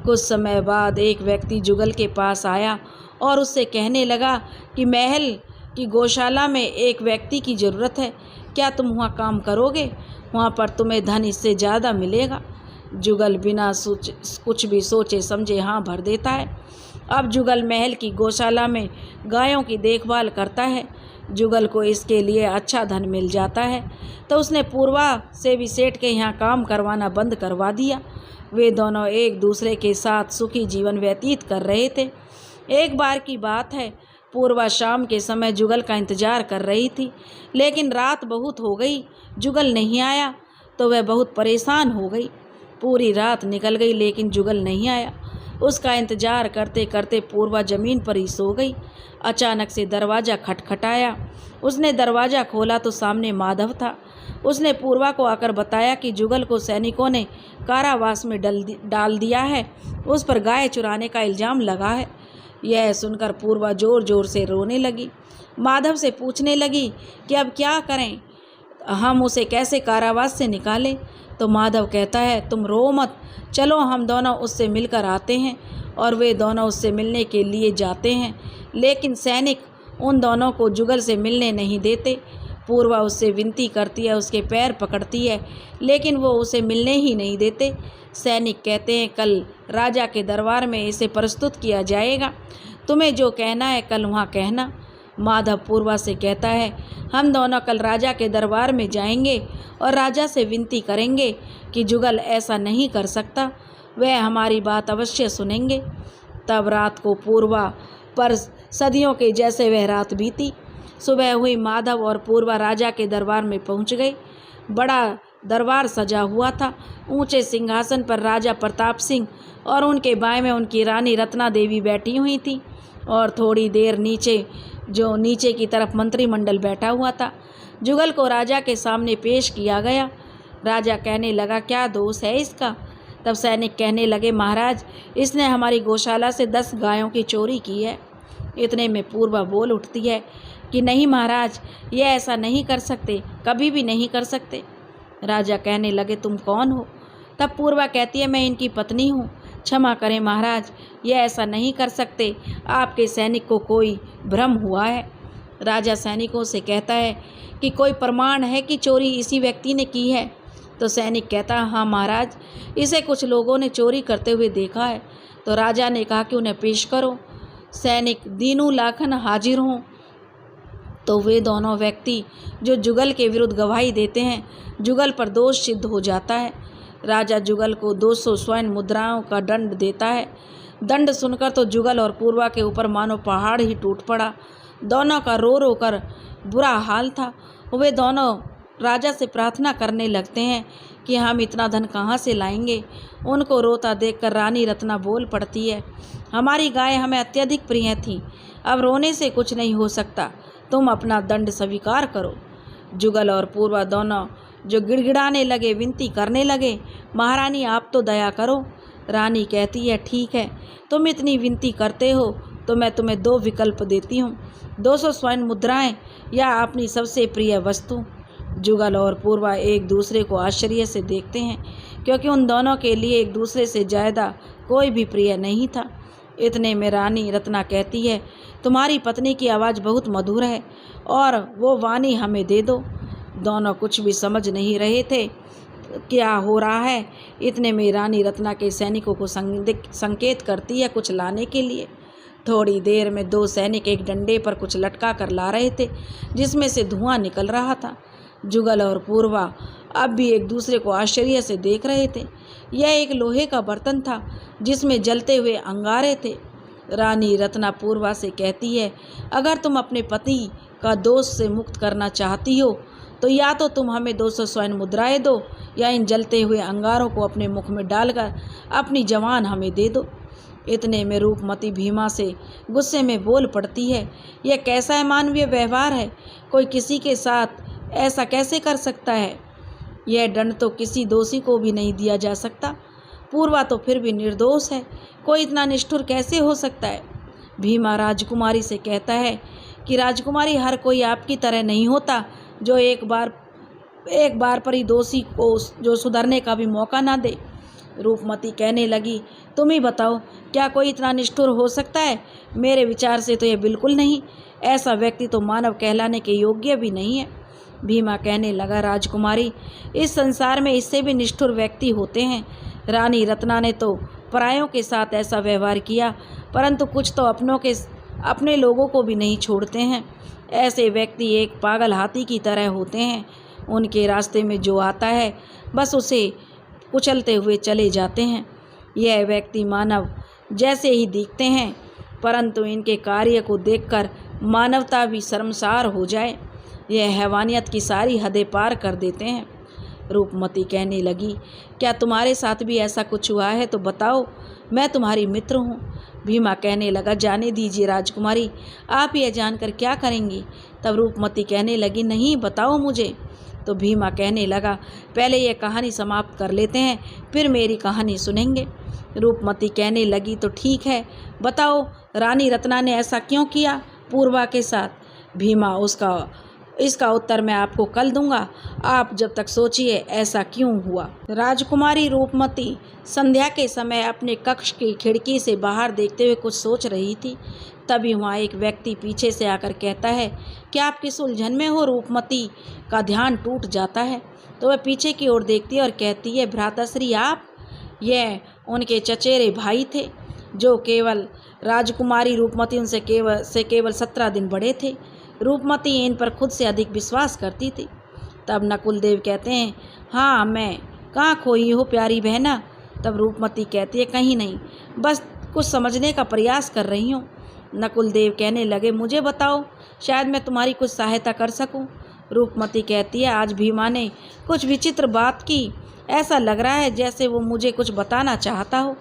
Speaker 1: कुछ समय बाद एक व्यक्ति जुगल के पास आया और उससे कहने लगा कि महल की गौशाला में एक व्यक्ति की ज़रूरत है, क्या तुम वहाँ काम करोगे? वहाँ पर तुम्हें धन इससे ज़्यादा मिलेगा। जुगल बिना कुछ भी सोचे समझे हाँ भर देता है। अब जुगल महल की गौशाला में गायों की देखभाल करता है। जुगल को इसके लिए अच्छा धन मिल जाता है तो उसने पूर्वा से भी सेठ के यहाँ काम करवाना बंद करवा दिया। वे दोनों एक दूसरे के साथ सुखी जीवन व्यतीत कर रहे थे। एक बार की बात है, पूर्वा शाम के समय जुगल का इंतजार कर रही थी, लेकिन रात बहुत हो गई, जुगल नहीं आया तो वह बहुत परेशान हो गई। पूरी रात निकल गई लेकिन जुगल नहीं आया। उसका इंतजार करते करते पूर्वा ज़मीन पर ही सो गई। अचानक से दरवाज़ा खटखटाया। उसने दरवाज़ा खोला तो सामने माधव था। उसने पूर्वा को आकर बताया कि जुगल को सैनिकों ने कारावास में डाल दिया है, उस पर गाय चुराने का इल्ज़ाम लगा है। यह सुनकर पूर्वा ज़ोर ज़ोर से रोने लगी। माधव से पूछने लगी कि अब क्या करें, हम उसे कैसे कारावास से निकालें? तो माधव कहता है, तुम रो मत, चलो हम दोनों उससे मिलकर आते हैं। और वे दोनों उससे मिलने के लिए जाते हैं, लेकिन सैनिक उन दोनों को जुगल से मिलने नहीं देते। पूर्वा उससे विनती करती है, उसके पैर पकड़ती है, लेकिन वो उसे मिलने ही नहीं देते। सैनिक कहते हैं, कल राजा के दरबार में इसे प्रस्तुत किया जाएगा, तुम्हें जो कहना है कल वहाँ कहना। माधव पूर्वा से कहता है, हम दोनों कल राजा के दरबार में जाएंगे और राजा से विनती करेंगे कि जुगल ऐसा नहीं कर सकता, वह हमारी बात अवश्य सुनेंगे। तब रात को पूर्वा पर सदियों के जैसे वह रात बीती। सुबह हुई, माधव और पूर्वा राजा के दरबार में पहुंच गए। बड़ा दरबार सजा हुआ था। ऊंचे सिंहासन पर राजा प्रताप सिंह और उनके बाएं में उनकी रानी रत्ना देवी बैठी हुई थी और थोड़ी देर नीचे की तरफ मंत्रिमंडल बैठा हुआ था। जुगल को राजा के सामने पेश किया गया। राजा कहने लगा, क्या दोष है इसका? तब सैनिक कहने लगे, महाराज, इसने हमारी गौशाला से 10 गायों की चोरी की है। इतने में पूर्वा बोल उठती है कि नहीं महाराज, ये ऐसा नहीं कर सकते, कभी भी नहीं कर सकते। राजा कहने लगे तुम कौन हो? तब पूर्वा कहती है मैं इनकी पत्नी हूँ, क्षमा करें महाराज, ये ऐसा नहीं कर सकते, आपके सैनिक को कोई भ्रम हुआ है। राजा सैनिकों से कहता है कि कोई प्रमाण है कि चोरी इसी व्यक्ति ने की है? तो सैनिक कहता है हाँ महाराज, इसे कुछ लोगों ने चोरी करते हुए देखा है। तो राजा ने कहा कि उन्हें पेश करो। सैनिक दीनू लाखन हाजिर हों। तो वे दोनों व्यक्ति जो जुगल के विरुद्ध गवाही देते हैं, जुगल पर दोष सिद्ध हो जाता है। राजा जुगल को 200 स्वर्ण मुद्राओं का दंड देता है। दंड सुनकर तो जुगल और पूर्वा के ऊपर मानो पहाड़ ही टूट पड़ा। दोनों का रो रो कर बुरा हाल था। वे दोनों राजा से प्रार्थना करने लगते हैं कि हम इतना धन कहाँ से लाएंगे। उनको रोता देखकर रानी रत्ना बोल पड़ती है, हमारी गाय हमें अत्यधिक प्रिय थी, अब रोने से कुछ नहीं हो सकता, तुम अपना दंड स्वीकार करो। जुगल और पूर्वा दोनों जो गिड़गिड़ाने लगे, विनती करने लगे, महारानी आप तो दया करो। रानी कहती है ठीक है, तुम इतनी विनती करते हो तो मैं तुम्हें 2 विकल्प देती हूँ, 200 स्वर्ण मुद्राएं या अपनी सबसे प्रिय वस्तु। जुगल और पूर्वा एक दूसरे को आश्चर्य से देखते हैं, क्योंकि उन दोनों के लिए एक दूसरे से ज़्यादा कोई भी प्रिय नहीं था। इतने में रानी रत्ना कहती है, तुम्हारी पत्नी की आवाज़ बहुत मधुर है और वो वाणी हमें दे दो। दोनों कुछ भी समझ नहीं रहे थे क्या हो रहा है। इतने में रानी रत्ना के सैनिकों को संकेत करती है कुछ लाने के लिए। थोड़ी देर में 2 सैनिक एक डंडे पर कुछ लटका कर ला रहे थे, जिसमें से धुआं निकल रहा था। जुगल और पूर्वा अब भी एक दूसरे को आश्चर्य से देख रहे थे। यह एक लोहे का बर्तन था जिसमें जलते हुए अंगारे थे। रानी रत्ना पूर्वा से कहती है, अगर तुम अपने पति का दोष से मुक्त करना चाहती हो तो या तो तुम हमें 200 स्वर्ण मुद्राएं दो या इन जलते हुए अंगारों को अपने मुख में डालकर अपनी जवान हमें दे दो। इतने में रूपमती भीमा से गुस्से में बोल पड़ती है, यह कैसा मानवीय व्यवहार है? कोई किसी के साथ ऐसा कैसे कर सकता है? यह दंड तो किसी दोषी को भी नहीं दिया जा सकता। पूर्वा तो फिर भी निर्दोष है, कोई इतना निष्ठुर कैसे हो सकता है? भीमा राजकुमारी से कहता है कि राजकुमारी, हर कोई आपकी तरह नहीं होता जो एक बार पर ही दोषी को जो सुधरने का भी मौका ना दे। रूपमती कहने लगी, तुम ही बताओ, क्या कोई इतना निष्ठुर हो सकता है? मेरे विचार से तो यह बिल्कुल नहीं। ऐसा व्यक्ति तो मानव कहलाने के योग्य भी नहीं है। भीमा कहने लगा, राजकुमारी, इस संसार में इससे भी निष्ठुर व्यक्ति होते हैं। रानी रत्ना ने तो परायों के साथ ऐसा व्यवहार किया, परंतु कुछ तो अपने लोगों को भी नहीं छोड़ते हैं। ऐसे व्यक्ति एक पागल हाथी की तरह होते हैं। उनके रास्ते में जो आता है बस उसे कुचलते हुए चले जाते हैं। यह व्यक्ति मानव जैसे ही दिखते हैं, परंतु इनके कार्य को देखकर मानवता भी शर्मसार हो जाए। यह हैवानियत की सारी हदें पार कर देते हैं। रूपमती कहने लगी, क्या तुम्हारे साथ भी ऐसा कुछ हुआ है तो बताओ, मैं तुम्हारी मित्र हूँ। भीमा कहने लगा, जाने दीजिए राजकुमारी, आप यह जानकर क्या करेंगी? तब रूपमती कहने लगी, नहीं, बताओ मुझे। तो भीमा कहने लगा, पहले यह कहानी समाप्त कर लेते हैं, फिर मेरी कहानी सुनेंगे। रूपमती कहने लगी, तो ठीक है, बताओ रानी रत्ना ने ऐसा क्यों किया पूर्वा के साथ? भीमा, इसका उत्तर मैं आपको कल दूंगा, आप जब तक सोचिए ऐसा क्यों हुआ। राजकुमारी रूपमती संध्या के समय अपने कक्ष की खिड़की से बाहर देखते हुए कुछ सोच रही थी। तभी वहाँ एक व्यक्ति पीछे से आकर कहता है, क्या आप किस उलझन में हो? रूपमती का ध्यान टूट जाता है तो वह पीछे की ओर देखती है और कहती है, भ्राताश्री आप? यह उनके चचेरे भाई थे जो केवल राजकुमारी रूपमती उनसे केवल 17 दिन बड़े थे। रूपमती इन पर खुद से अधिक विश्वास करती थी। तब नकुल देव कहते हैं, हाँ, मैं कहाँ खोई हो प्यारी बहना? तब रूपमती कहती है, कहीं नहीं, बस कुछ समझने का प्रयास कर रही हूँ। नकुल देव कहने लगे, मुझे बताओ, शायद मैं तुम्हारी कुछ सहायता कर सकूँ। रूपमती कहती है, आज भीमा ने कुछ विचित्र बात की, ऐसा लग रहा है जैसे वो मुझे कुछ बताना चाहता हो।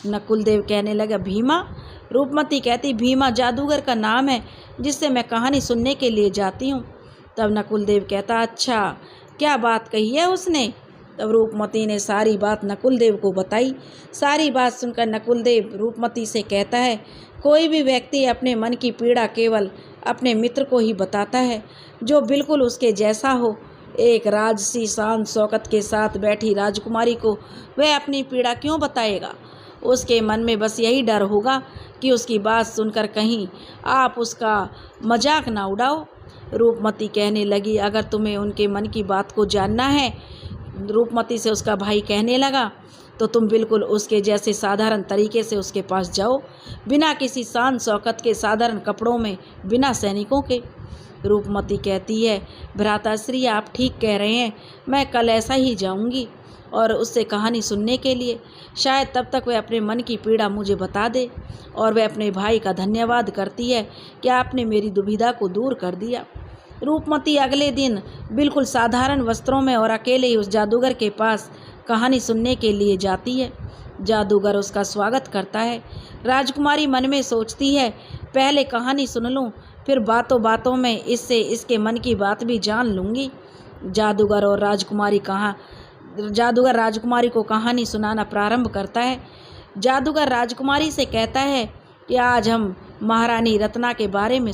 Speaker 1: नकुल देव कहने लगा, भीमा? रूपमती कहती, भीमा जादूगर का नाम है जिससे मैं कहानी सुनने के लिए जाती हूँ। तब नकुल देव कहता, अच्छा, क्या बात कही है उसने? तब रूपमती ने सारी बात नकुलदेव को बताई। सारी बात सुनकर नकुलदेव रूपमती से कहता है, कोई भी व्यक्ति अपने मन की पीड़ा केवल अपने मित्र को ही बताता है, जो बिल्कुल उसके जैसा हो। एक राजसी शान शौकत के साथ बैठी राजकुमारी को वह अपनी पीड़ा क्यों बताएगा? उसके मन में बस यही डर होगा कि उसकी बात सुनकर कहीं आप उसका मजाक ना उड़ाओ। रूपमती कहने लगी, अगर तुम्हें उनके मन की बात को जानना है, रूपमती से उसका भाई कहने लगा, तो तुम बिल्कुल उसके जैसे साधारण तरीके से उसके पास जाओ, बिना किसी शान शौकत के, साधारण कपड़ों में, बिना सैनिकों के। रूपमती कहती है, भ्राताश्री आप ठीक कह रहे हैं, मैं कल ऐसा ही जाऊंगी और उससे कहानी सुनने के लिए। शायद तब तक वह अपने मन की पीड़ा मुझे बता दे। और वह अपने भाई का धन्यवाद करती है कि आपने मेरी दुविधा को दूर कर दिया। रूपमती अगले दिन बिल्कुल साधारण वस्त्रों में और अकेले ही उस जादूगर के पास कहानी सुनने के लिए जाती है। जादूगर उसका स्वागत करता है। राजकुमारी मन में सोचती है, पहले कहानी सुन लूं, फिर बातों बातों में इससे इसके मन की बात भी जान लूँगी। जादूगर राजकुमारी को कहानी सुनाना प्रारंभ करता है। जादूगर राजकुमारी से कहता है कि आज हम महारानी रत्ना के बारे में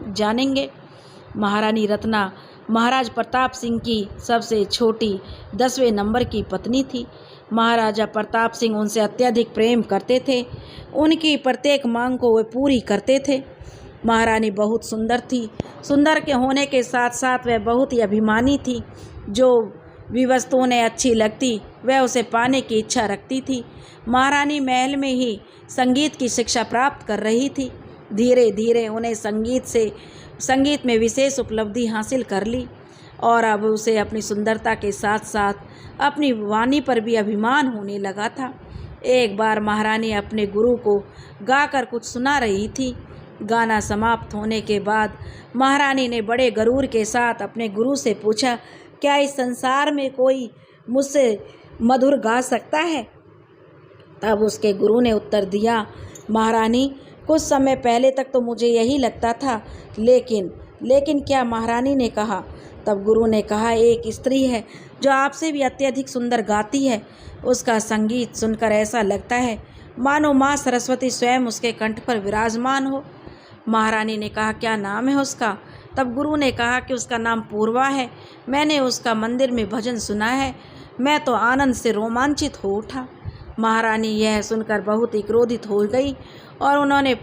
Speaker 1: जानेंगे। महारानी रत्ना महाराज प्रताप सिंह की सबसे छोटी 10वें नंबर की पत्नी थी। महाराजा प्रताप सिंह उनसे अत्यधिक प्रेम करते थे। उनकी प्रत्येक मांग को वे पूरी करते थे। महारानी बहुत सुंदर थी। सुंदर के होने के साथ साथ वह बहुत ही अभिमानी थी। जो भी वस्तु उन्हें अच्छी लगती वह उसे पाने की इच्छा रखती थी। महारानी महल में ही संगीत की शिक्षा प्राप्त कर रही थी। धीरे धीरे उन्हें संगीत में विशेष उपलब्धि हासिल कर ली और अब उसे अपनी सुंदरता के साथ साथ अपनी वाणी पर भी अभिमान होने लगा था। एक बार महारानी अपने गुरु को गाकर कुछ सुना रही थी। गाना समाप्त होने के बाद महारानी ने बड़े गरूर के साथ अपने गुरु से पूछा, क्या इस संसार में कोई मुझसे मधुर गा सकता है? तब उसके गुरु ने उत्तर दिया, महारानी कुछ समय पहले तक तो मुझे यही लगता था, लेकिन क्या? महारानी ने कहा। तब गुरु ने कहा, एक स्त्री है जो आपसे भी अत्यधिक सुंदर गाती है। उसका संगीत सुनकर ऐसा लगता है मानो माँ सरस्वती स्वयं उसके कंठ पर विराजमान हो। महारानी ने कहा, क्या नाम है उसका? तब गुरु ने कहा कि उसका नाम पूर्वा है। मैंने उसका मंदिर में भजन सुना है। मैं तो आनंद से रोमांचित हो उठा। महारानी यह सुनकर बहुत ही क्रोधित हो गई और उन्होंने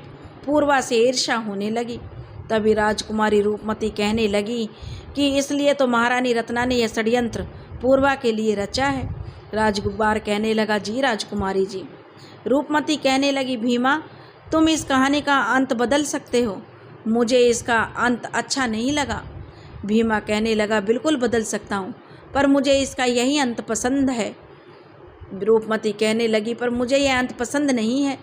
Speaker 1: पूर्वा से ईर्ष्या होने लगी। तभी राजकुमारी रूपमती कहने लगी कि इसलिए तो महारानी रत्ना ने यह षड्यंत्र पूर्वा के लिए रचा है। राजकुमार कहने लगा, जी राजकुमारी जी। रूपमती कहने लगी, भीमा तुम इस कहानी का अंत बदल सकते हो, मुझे इसका अंत अच्छा नहीं लगा। भीमा कहने लगा, बिल्कुल बदल सकता हूँ, पर मुझे इसका यही अंत पसंद है। रूपमती कहने लगी, पर मुझे यह अंत पसंद नहीं है।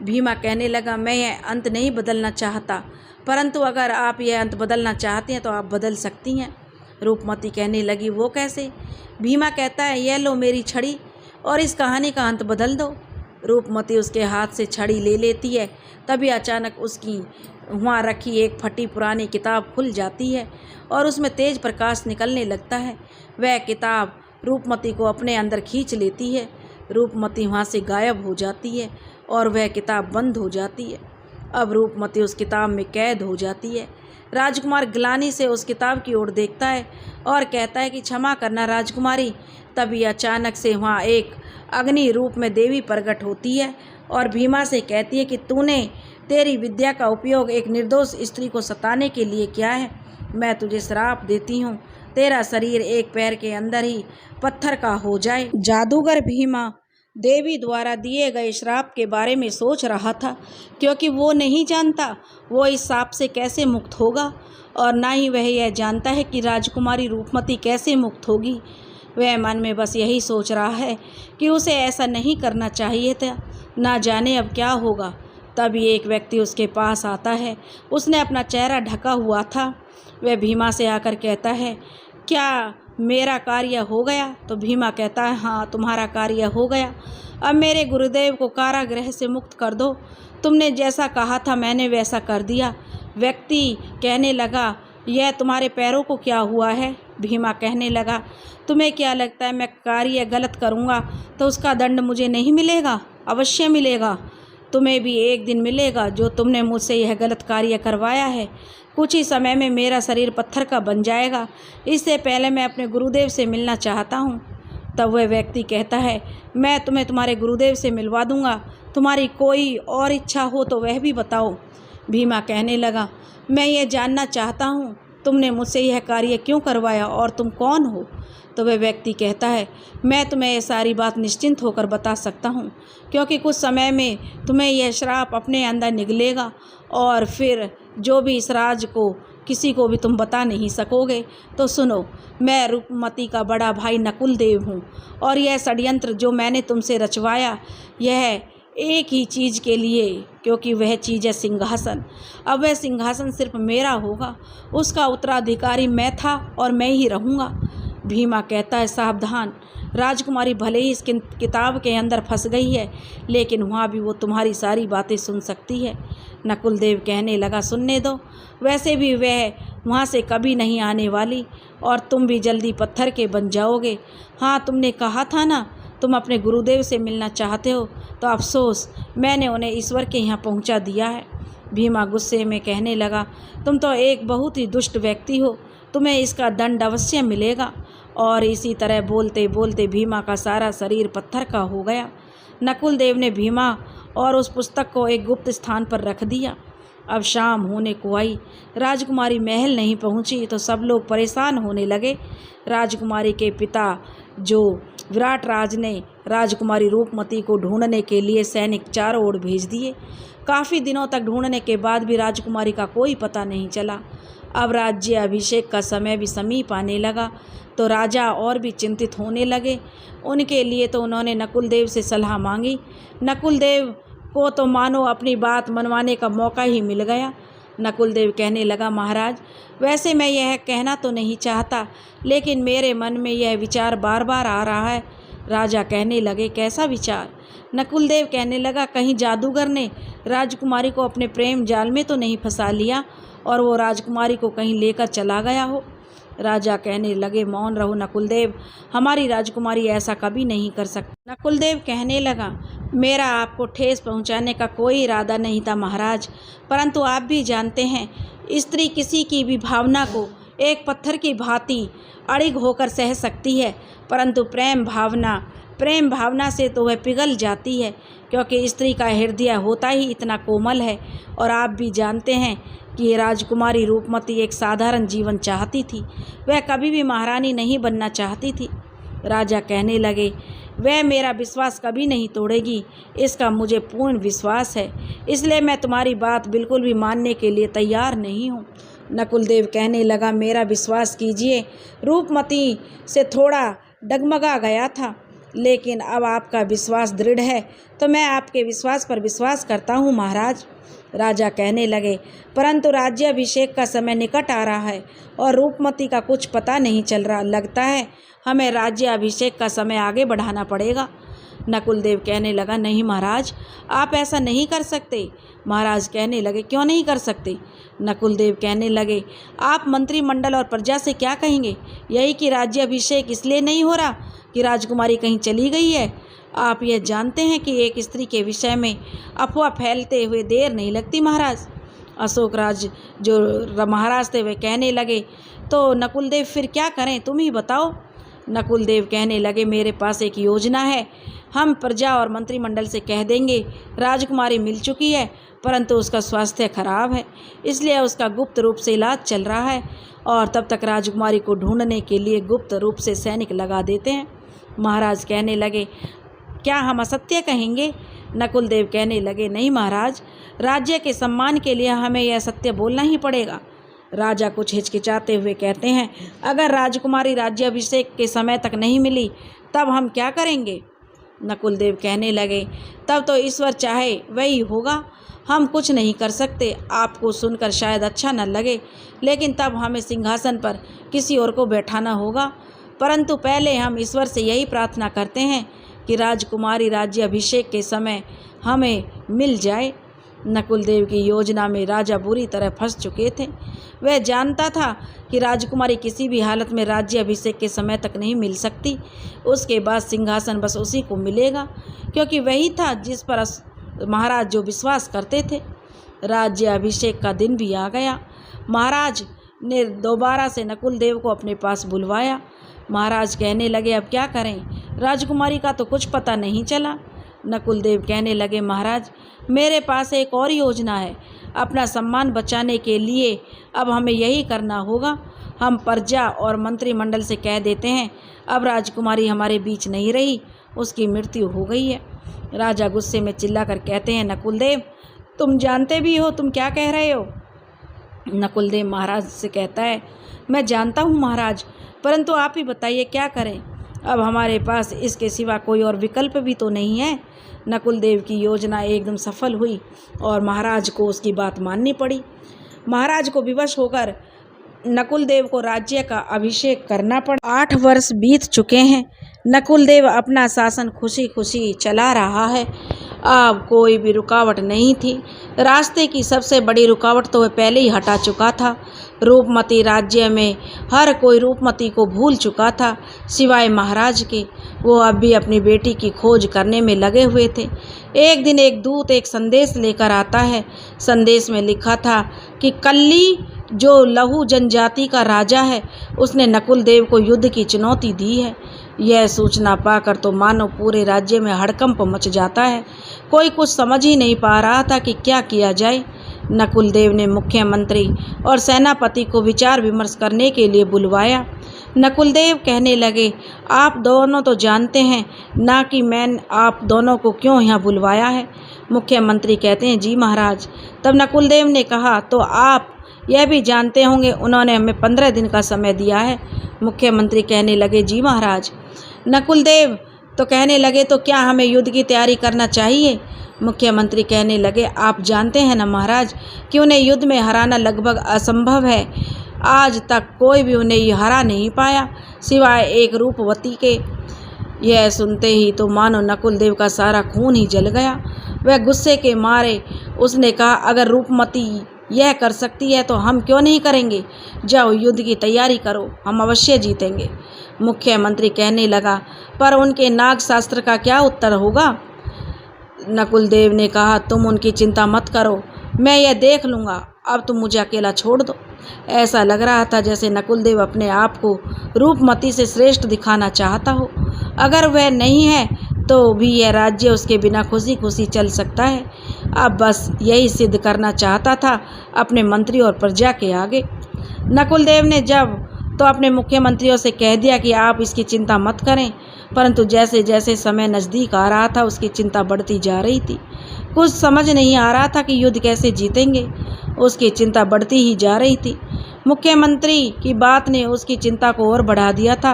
Speaker 1: भीमा कहने लगा, मैं यह अंत नहीं बदलना चाहता, परंतु अगर आप यह अंत बदलना चाहते हैं तो आप बदल सकती हैं। रूपमती कहने लगी, वो कैसे? भीमा कहता है, यह लो मेरी छड़ी और इस कहानी का अंत बदल दो। रूपमती उसके हाथ से छड़ी ले लेती है। तभी अचानक उसकी वहाँ रखी एक फटी पुरानी किताब खुल जाती है और उसमें तेज प्रकाश निकलने लगता है। वह किताब रूपमती को अपने अंदर खींच लेती है। रूपमती वहाँ से गायब हो जाती है और वह किताब बंद हो जाती है। अब रूपमती उस किताब में कैद हो जाती है। राजकुमार ग्लानि से उस किताब की ओर देखता है और कहता है कि क्षमा करना राजकुमारी। तभी अचानक से वहाँ एक अग्नि रूप में देवी प्रकट होती है और भीमा से कहती है कि तेरी विद्या का उपयोग एक निर्दोष स्त्री को सताने के लिए किया है। मैं तुझे श्राप देती हूँ, तेरा शरीर एक पैर के अंदर ही पत्थर का हो जाए। जादूगर भीमा देवी द्वारा दिए गए श्राप के बारे में सोच रहा था, क्योंकि वो नहीं जानता वो इस श्राप से कैसे मुक्त होगा और ना ही वह यह जानता है कि राजकुमारी रूपमती कैसे मुक्त होगी। वह मन में बस यही सोच रहा है कि उसे ऐसा नहीं करना चाहिए था, ना जाने अब क्या होगा। तभी एक व्यक्ति उसके पास आता है। उसने अपना चेहरा ढका हुआ था। वह भीमा से आकर कहता है, क्या मेरा कार्य हो गया? तो भीमा कहता है, हाँ तुम्हारा कार्य हो गया। अब मेरे गुरुदेव को कारागृह से मुक्त कर दो। तुमने जैसा कहा था मैंने वैसा कर दिया। व्यक्ति कहने लगा, यह तुम्हारे पैरों को क्या हुआ है? भीमा कहने लगा, तुम्हें क्या लगता है मैं कार्य गलत करूँगा तो उसका दंड मुझे नहीं मिलेगा? अवश्य मिलेगा। तुम्हें भी एक दिन मिलेगा जो तुमने मुझसे यह गलत कार्य करवाया है। कुछ ही समय में मेरा शरीर पत्थर का बन जाएगा। इससे पहले मैं अपने गुरुदेव से मिलना चाहता हूँ। तब वह व्यक्ति कहता है, मैं तुम्हें तुम्हारे गुरुदेव से मिलवा दूँगा। तुम्हारी कोई और इच्छा हो तो वह भी बताओ। भीमा कहने लगा, मैं ये जानना चाहता हूँ तुमने मुझसे यह कार्य क्यों करवाया और तुम कौन हो? तो वह व्यक्ति कहता है, मैं तुम्हें यह सारी बात निश्चिंत होकर बता सकता हूँ, क्योंकि कुछ समय में तुम्हें यह श्राप अपने अंदर निगलेगा और फिर जो भी इस राज को किसी को भी तुम बता नहीं सकोगे। तो सुनो, मैं रूपमती का बड़ा भाई नकुल देव हूँ और यह षड्यंत्र जो मैंने तुमसे रचवाया यह एक ही चीज़ के लिए, क्योंकि वह चीज़ है सिंहासन। अब वह सिंहासन सिर्फ मेरा होगा, उसका उत्तराधिकारी मैं था और मैं ही रहूँगा। भीमा कहता है, सावधान, राजकुमारी भले ही इस किताब के अंदर फंस गई है, लेकिन वहाँ भी वो तुम्हारी सारी बातें सुन सकती है। नकुल देव कहने लगा, सुनने दो, वैसे भी वह वहाँ से कभी नहीं आने वाली और तुम भी जल्दी पत्थर के बन जाओगे। हाँ, तुमने कहा था ना तुम अपने गुरुदेव से मिलना चाहते हो, तो अफसोस मैंने उन्हें ईश्वर के यहाँ पहुँचा दिया है। भीमा गुस्से में कहने लगा, तुम तो एक बहुत ही दुष्ट व्यक्ति हो, तुम्हें इसका दंड अवश्य मिलेगा। और इसी तरह बोलते बोलते भीमा का सारा शरीर पत्थर का हो गया। नकुल देव ने भीमा और उस पुस्तक को एक गुप्त स्थान पर रख दिया। अब शाम होने को आई। राजकुमारी महल नहीं पहुंची तो सब लोग परेशान होने लगे। राजकुमारी के पिता जो विराट राज ने राजकुमारी रूपमती को ढूंढने के लिए सैनिक चारों ओर भेज दिए। काफ़ी दिनों तक ढूंढने के बाद भी राजकुमारी का कोई पता नहीं चला। अब राज्य अभिषेक का समय भी समीप आने लगा तो राजा और भी चिंतित होने लगे। उनके लिए तो उन्होंने नकुल देव से सलाह मांगी। नकुल देव को तो मानो अपनी बात मनवाने का मौका ही मिल गया। नकुल देव कहने लगा, महाराज, वैसे मैं यह कहना तो नहीं चाहता, लेकिन मेरे मन में यह विचार बार बार आ रहा है। राजा कहने लगे, कैसा विचार? नकुल देव कहने लगा, कहीं जादूगर ने राजकुमारी को अपने प्रेम जाल में तो नहीं फंसा लिया और वो राजकुमारी को कहीं लेकर चला गया हो। राजा कहने लगे, मौन रहो नकुल देव, हमारी राजकुमारी ऐसा कभी नहीं कर सकती। नकुल देव कहने लगा, मेरा आपको ठेस पहुंचाने का कोई इरादा नहीं था महाराज, परंतु आप भी जानते हैं स्त्री किसी की भी भावना को एक पत्थर की भांति अड़िग होकर सह सकती है, परंतु प्रेम भावना से तो वह पिघल जाती है, क्योंकि स्त्री का हृदय होता ही इतना कोमल है। और आप भी जानते हैं कि राजकुमारी रूपमती एक साधारण जीवन चाहती थी, वह कभी भी महारानी नहीं बनना चाहती थी। राजा कहने लगे, वह मेरा विश्वास कभी नहीं तोड़ेगी, इसका मुझे पूर्ण विश्वास है, इसलिए मैं तुम्हारी बात बिल्कुल भी मानने के लिए तैयार नहीं हूँ। नकुल देव कहने लगा, मेरा विश्वास कीजिए, रूपमती से थोड़ा डगमगा गया था, लेकिन अब आपका विश्वास दृढ़ है तो मैं आपके विश्वास पर विश्वास करता हूँ महाराज। राजा कहने लगे, परंतु राज्याभिषेक का समय निकट आ रहा है और रूपमती का कुछ पता नहीं चल रहा, लगता है हमें राज्याभिषेक का समय आगे बढ़ाना पड़ेगा। नकुल देव कहने लगा, नहीं महाराज, आप ऐसा नहीं कर सकते। महाराज कहने लगे, क्यों नहीं कर सकते? नकुल देव कहने लगे, आप मंत्रिमंडल और प्रजा से क्या कहेंगे? यही कि राज्याभिषेक इसलिए नहीं हो रहा कि राजकुमारी कहीं चली गई है। आप यह जानते हैं कि एक स्त्री के विषय में अफवाह फैलते हुए देर नहीं लगती महाराज। अशोक राज जो महाराज थे वे कहने लगे, तो नकुल देव फिर क्या करें, तुम ही बताओ। नकुल देव कहने लगे, मेरे पास एक योजना है, हम प्रजा और मंत्रिमंडल से कह देंगे राजकुमारी मिल चुकी है, परंतु उसका स्वास्थ्य खराब है, इसलिए उसका गुप्त रूप से इलाज चल रहा है और तब तक राजकुमारी को ढूंढने के लिए गुप्त रूप से सैनिक लगा देते हैं। महाराज कहने लगे, क्या हम असत्य कहेंगे? नकुल देव कहने लगे, नहीं महाराज, राज्य के सम्मान के लिए हमें यह सत्य बोलना ही पड़ेगा। राजा कुछ हिचकिचाते हुए कहते हैं, अगर राजकुमारी राज्याभिषेक के समय तक नहीं मिली तब हम क्या करेंगे? नकुल देव कहने लगे, तब तो ईश्वर चाहे वही होगा, हम कुछ नहीं कर सकते। आपको सुनकर शायद अच्छा न लगे, लेकिन तब हमें सिंहासन पर किसी और को बैठाना होगा, परंतु पहले हम ईश्वर से यही प्रार्थना करते हैं कि राजकुमारी राज्याभिषेक के समय हमें मिल जाए। नकुल देव की योजना में राजा बुरी तरह फंस चुके थे। वह जानता था कि राजकुमारी किसी भी हालत में राज्य अभिषेक के समय तक नहीं मिल सकती। उसके बाद सिंहासन बस उसी को मिलेगा, क्योंकि वही था जिस पर महाराज जो विश्वास करते थे। राज्य अभिषेक का दिन भी आ गया। महाराज ने दोबारा से नकुल देव को अपने पास बुलवाया। महाराज कहने लगे, अब क्या करें, राजकुमारी का तो कुछ पता नहीं चला। नकुल देव कहने लगे, महाराज मेरे पास एक और योजना है। अपना सम्मान बचाने के लिए अब हमें यही करना होगा। हम प्रजा और मंत्रिमंडल से कह देते हैं अब राजकुमारी हमारे बीच नहीं रही, उसकी मृत्यु हो गई है। राजा गुस्से में चिल्लाकर कहते हैं, नकुल देव तुम जानते भी हो तुम क्या कह रहे हो। नकुल देव महाराज से कहता है, मैं जानता हूँ महाराज, परंतु आप ही बताइए क्या करें। अब हमारे पास इसके सिवा कोई और विकल्प भी तो नहीं है। नकुल देव की योजना एकदम सफल हुई और महाराज को उसकी बात माननी पड़ी। महाराज को विवश होकर नकुल देव को राज्य का अभिषेक करना पड़ा। 8 वर्ष बीत चुके हैं। नकुल देव अपना शासन खुशी खुशी चला रहा है। अब कोई भी रुकावट नहीं थी। रास्ते की सबसे बड़ी रुकावट तो वह पहले ही हटा चुका था। रूपमती राज्य में हर कोई रूपमती को भूल चुका था, सिवाय महाराज के। वो अब भी अपनी बेटी की खोज करने में लगे हुए थे। एक दिन एक दूत एक संदेश लेकर आता है। संदेश में लिखा था कि कल्ली जो लहू जनजाति का राजा है, उसने नकुल देव को युद्ध की चुनौती दी है। यह सूचना पाकर तो मानो पूरे राज्य में हड़कंप मच जाता है। कोई कुछ समझ ही नहीं पा रहा था कि क्या किया जाए। नकुल देव ने मुख्यमंत्री और सेनापति को विचार विमर्श करने के लिए बुलवाया। नकुल देव कहने लगे, आप दोनों तो जानते हैं ना कि मैंने आप दोनों को क्यों यहाँ बुलवाया है। मुख्यमंत्री कहते हैं, जी महाराज। तब नकुल देव ने कहा, तो आप यह भी जानते होंगे उन्होंने हमें 15 दिन का समय दिया है। मुख्यमंत्री कहने लगे, जी महाराज। नकुल देव तो कहने लगे, तो क्या हमें युद्ध की तैयारी करना चाहिए। मुख्यमंत्री कहने लगे, आप जानते हैं ना महाराज कि उन्हें युद्ध में हराना लगभग असंभव है। आज तक कोई भी उन्हें हरा नहीं पाया, सिवाय एक रूपवती के। यह सुनते ही तो मानो नकुल देव का सारा खून ही जल गया। वह गुस्से के मारे उसने कहा, अगर रूपमती यह कर सकती है तो हम क्यों नहीं करेंगे। जाओ युद्ध की तैयारी करो, हम अवश्य जीतेंगे। मुख्यमंत्री कहने लगा, पर उनके नाग शास्त्र का क्या उत्तर होगा। नकुल देव ने कहा, तुम उनकी चिंता मत करो, मैं यह देख लूँगा, अब तुम मुझे अकेला छोड़ दो। ऐसा लग रहा था जैसे नकुल देव अपने आप को रूपमती से श्रेष्ठ दिखाना चाहता हो। अगर वह नहीं है तो भी यह राज्य उसके बिना खुशी खुशी चल सकता है। अब बस यही सिद्ध करना चाहता था अपने मंत्री और प्रजा के आगे। नकुल देव ने जब तो अपने मुख्यमंत्रियों से कह दिया कि आप इसकी चिंता मत करें, परंतु जैसे जैसे समय नज़दीक आ रहा था उसकी चिंता बढ़ती जा रही थी। कुछ समझ नहीं आ रहा था कि युद्ध कैसे जीतेंगे। उसकी चिंता बढ़ती ही जा रही थी। मुख्यमंत्री की बात ने उसकी चिंता को और बढ़ा दिया था।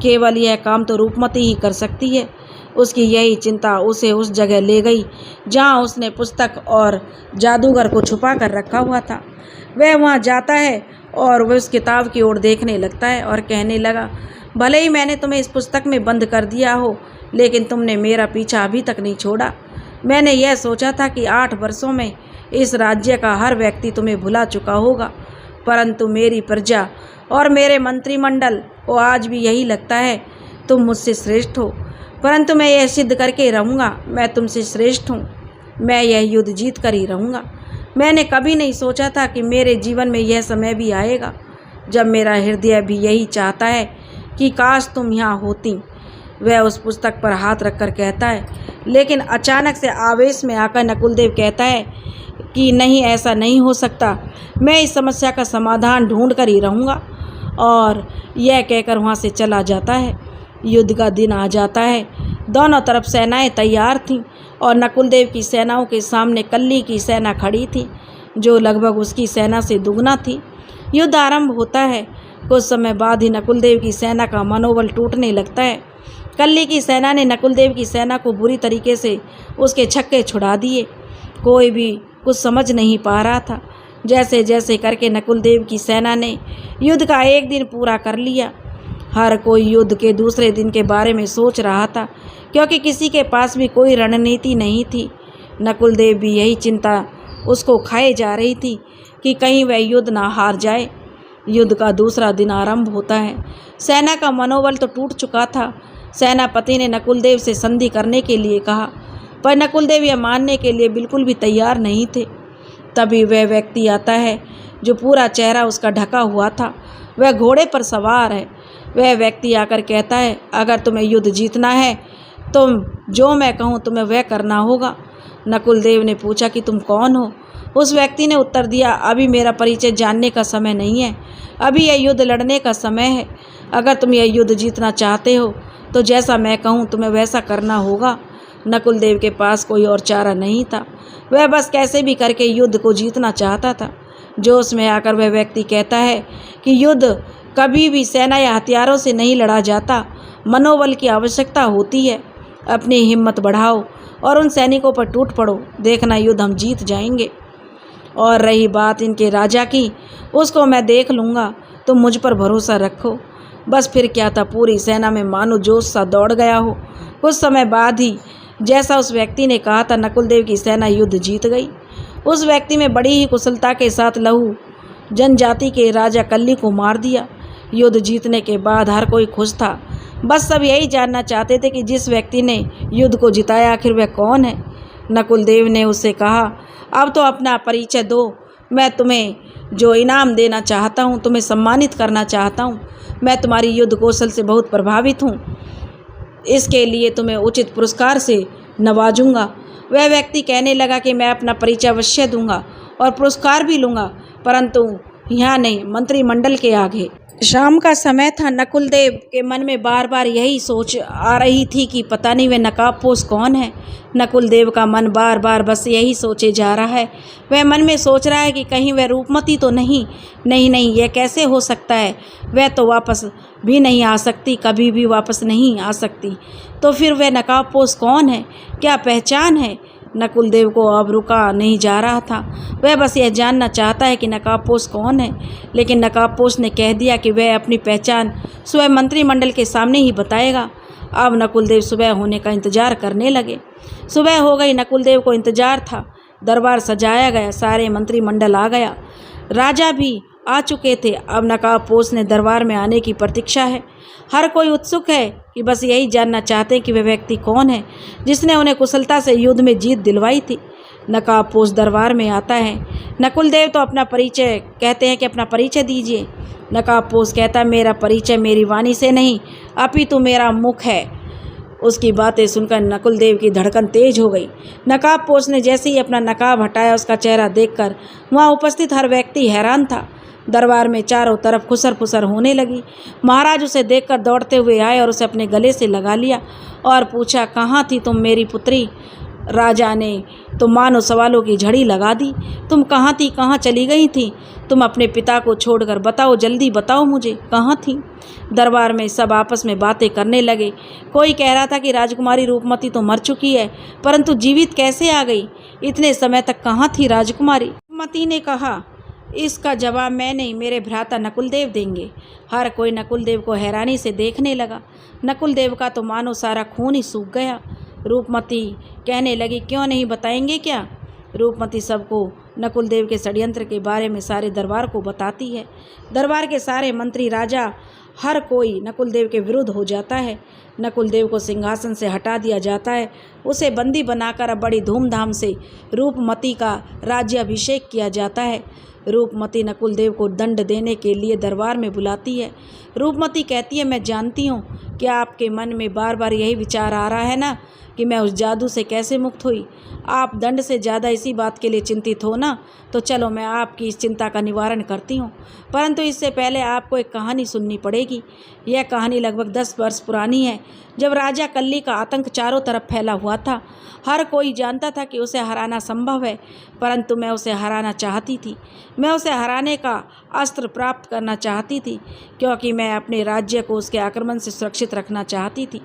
Speaker 1: केवल यह काम तो रूपमती ही कर सकती है। उसकी यही चिंता उसे उस जगह ले गई जहाँ उसने पुस्तक और जादूगर को छुपा कर रखा हुआ था। वह वहाँ जाता है और वह उस किताब की ओर देखने लगता है और कहने लगा, भले ही मैंने तुम्हें इस पुस्तक में बंद कर दिया हो, लेकिन तुमने मेरा पीछा अभी तक नहीं छोड़ा। मैंने यह सोचा था कि 8 वर्षों में इस राज्य का हर व्यक्ति तुम्हें भुला चुका होगा, परंतु मेरी प्रजा और मेरे मंत्रिमंडल को आज भी यही लगता है तुम मुझसे श्रेष्ठ हो। परंतु मैं यह सिद्ध करके रहूँगा, मैं तुमसे श्रेष्ठ हूँ। मैं यह युद्ध जीत कर ही रहूँगा। मैंने कभी नहीं सोचा था कि मेरे जीवन में यह समय भी आएगा जब मेरा हृदय भी यही चाहता है कि काश तुम यहाँ होती। वह उस पुस्तक पर हाथ रखकर कहता है, लेकिन अचानक से आवेश में आकर नकुल देव कहता है कि नहीं, ऐसा नहीं हो सकता। मैं इस समस्या का समाधान ढूंढ कर ही रहूँगा। और यह कहकर वहाँ से चला जाता है। युद्ध का दिन आ जाता है। दोनों तरफ सेनाएं तैयार थीं और नकुल देव की सेनाओं के सामने कल्ली की सेना खड़ी थी, जो लगभग उसकी सेना से दुगना थी। युद्ध आरंभ होता है। कुछ समय बाद ही नकुल देव की सेना का मनोबल टूटने लगता है। कल्ली की सेना ने नकुल देव की सेना को बुरी तरीके से उसके छक्के छुड़ा दिए। कोई भी कुछ समझ नहीं पा रहा था। जैसे जैसे करके नकुल देव की सेना ने युद्ध का एक दिन पूरा कर लिया। हर कोई युद्ध के दूसरे दिन के बारे में सोच रहा था, क्योंकि किसी के पास भी कोई रणनीति नहीं थी। नकुल देव भी यही चिंता उसको खाए जा रही थी कि कहीं वह युद्ध ना हार जाए। युद्ध का दूसरा दिन आरंभ होता है। सेना का मनोबल तो टूट चुका था। सेनापति ने नकुलदेव से संधि करने के लिए कहा, पर नकुलदेव यह मानने के लिए बिल्कुल भी तैयार नहीं थे। तभी वह व्यक्ति आता है जो पूरा चेहरा उसका ढका हुआ था। वह घोड़े पर सवार है। वह व्यक्ति आकर कहता है, अगर तुम्हें युद्ध जीतना है तो जो मैं कहूँ तुम्हें वह करना होगा। नकुलदेव ने पूछा कि तुम कौन हो? उस व्यक्ति ने उत्तर दिया, अभी मेरा परिचय जानने का समय नहीं है, अभी यह युद्ध लड़ने का समय है। अगर तुम यह युद्ध जीतना चाहते हो तो जैसा मैं कहूँ तुम्हें वैसा करना होगा। नकुलदेव के पास कोई और चारा नहीं था। वह बस कैसे भी करके युद्ध को जीतना चाहता था। जोश में आकर वह व्यक्ति कहता है कि युद्ध कभी भी सेना या हथियारों से नहीं लड़ा जाता, मनोबल की आवश्यकता होती है। अपनी हिम्मत बढ़ाओ और उन सैनिकों पर टूट पड़ो, देखना युद्ध हम जीत जाएंगे। और रही बात इनके राजा की, उसको मैं देख लूँगा, तुम मुझ पर भरोसा रखो। बस फिर क्या था, पूरी सेना में मानो जोश सा दौड़ गया हो। कुछ समय बाद ही जैसा उस व्यक्ति ने कहा था, नकुलदेव की सेना युद्ध जीत गई। उस व्यक्ति में बड़ी ही कुशलता के साथ लहू जनजाति के राजा कल्ली को मार दिया। युद्ध जीतने के बाद हर कोई खुश था। बस सब यही जानना चाहते थे कि जिस व्यक्ति ने युद्ध को जिताया आखिर वह कौन है। नकुलदेव ने उससे कहा, अब तो अपना परिचय दो, मैं तुम्हें जो इनाम देना चाहता हूँ, तुम्हें सम्मानित करना चाहता हूँ। मैं तुम्हारी युद्ध कौशल से बहुत प्रभावित हूँ, इसके लिए तुम्हें उचित पुरस्कार से नवाजूंगा। वह व्यक्ति कहने लगा कि मैं अपना परिचय अवश्य दूंगा और पुरस्कार भी लूँगा, परंतु यहाँ नहीं, मंत्रिमंडल के आगे। शाम का समय था। नकुलदेव के मन में बार बार यही सोच आ रही थी कि पता नहीं वह नकाबपोश कौन है। नकुलदेव का मन बार बार बस यही सोचे जा रहा है। वह मन में सोच रहा है कि कहीं वह रूपमती तो नहीं, नहीं, यह कैसे हो सकता है। वह तो वापस भी नहीं आ सकती, कभी भी वापस नहीं आ सकती। तो फिर वह नकाबपोश कौन है, क्या पहचान है? नकुलदेव को अब रुका नहीं जा रहा था। वह बस यह जानना चाहता है कि नकाबपोश कौन है। लेकिन नकाबपोश ने कह दिया कि वह अपनी पहचान स्वयं मंत्रिमंडल के सामने ही बताएगा। अब नकुलदेव सुबह होने का इंतजार करने लगे। सुबह हो गई, नकुलदेव को इंतजार था। दरबार सजाया गया, सारे मंत्रिमंडल आ गया, राजा भी आ चुके थे। अब नकाबपोश ने दरबार में आने की प्रतीक्षा है। हर कोई उत्सुक है कि बस यही जानना चाहते हैं कि वह व्यक्ति कौन है जिसने उन्हें कुशलता से युद्ध में जीत दिलवाई थी। नकाबपोश दरबार में आता है। नकुलदेव तो अपना परिचय कहते हैं कि अपना परिचय दीजिए। नकाबपोश कहता है, मेरा परिचय मेरी वाणी से नहीं, अपितु मेरा मुख है। उसकी बातें सुनकर नकुलदेव की धड़कन तेज हो गई। नकाबपोश ने जैसे ही अपना नकाब हटाया, उसका चेहरा देखकर वहाँ उपस्थित हर व्यक्ति हैरान था। दरबार में चारों तरफ खुसर फुसर होने लगी। महाराज उसे देखकर दौड़ते हुए आए और उसे अपने गले से लगा लिया और पूछा, कहाँ थी तुम मेरी पुत्री? राजा ने तो मानो सवालों की झड़ी लगा दी। तुम कहाँ थी, कहाँ चली गई थी? तुम अपने पिता को छोड़कर, बताओ, जल्दी बताओ मुझे, कहाँ थी? दरबार में सब आपस में बातें करने लगे। कोई कह रहा था कि राजकुमारी रूपमती तो मर चुकी है, परंतु जीवित कैसे आ गई? इतने समय तक कहाँ थी राजकुमारी? रूपमती ने कहा, इसका जवाब मैं नहीं, मेरे भ्राता नकुलदेव देंगे। हर कोई नकुलदेव को हैरानी से देखने लगा। नकुलदेव का तो मानो सारा खून ही सूख गया। रूपमती कहने लगी, क्यों नहीं बताएंगे क्या? रूपमती सबको नकुलदेव के षड्यंत्र के बारे में सारे दरबार को बताती है। दरबार के सारे मंत्री, राजा, हर कोई नकुलदेव के विरुद्ध हो जाता है। नकुलदेव को सिंहासन से हटा दिया जाता है। उसे बंदी बनाकर अब बड़ी धूमधाम से रूपमती का राज्याभिषेक किया जाता है। रूपमती नकुलदेव को दंड देने के लिए दरबार में बुलाती है। रूपमती कहती है, मैं जानती हूँ कि आपके मन में बार बार यही विचार आ रहा है ना कि मैं उस जादू से कैसे मुक्त हुई। आप दंड से ज़्यादा इसी बात के लिए चिंतित हो ना, तो चलो मैं आपकी इस चिंता का निवारण करती हूँ। परंतु इससे पहले आपको एक कहानी सुननी पड़ेगी। यह कहानी लगभग 10 वर्ष पुरानी है, जब राजा कल्ली का आतंक चारों तरफ फैला हुआ था। हर कोई जानता था कि उसे हराना संभव है, परंतु मैं उसे हराना चाहती थी। मैं उसे हराने का अस्त्र प्राप्त करना चाहती थी, क्योंकि मैं अपने राज्य को उसके आक्रमण से सुरक्षित रखना चाहती थी।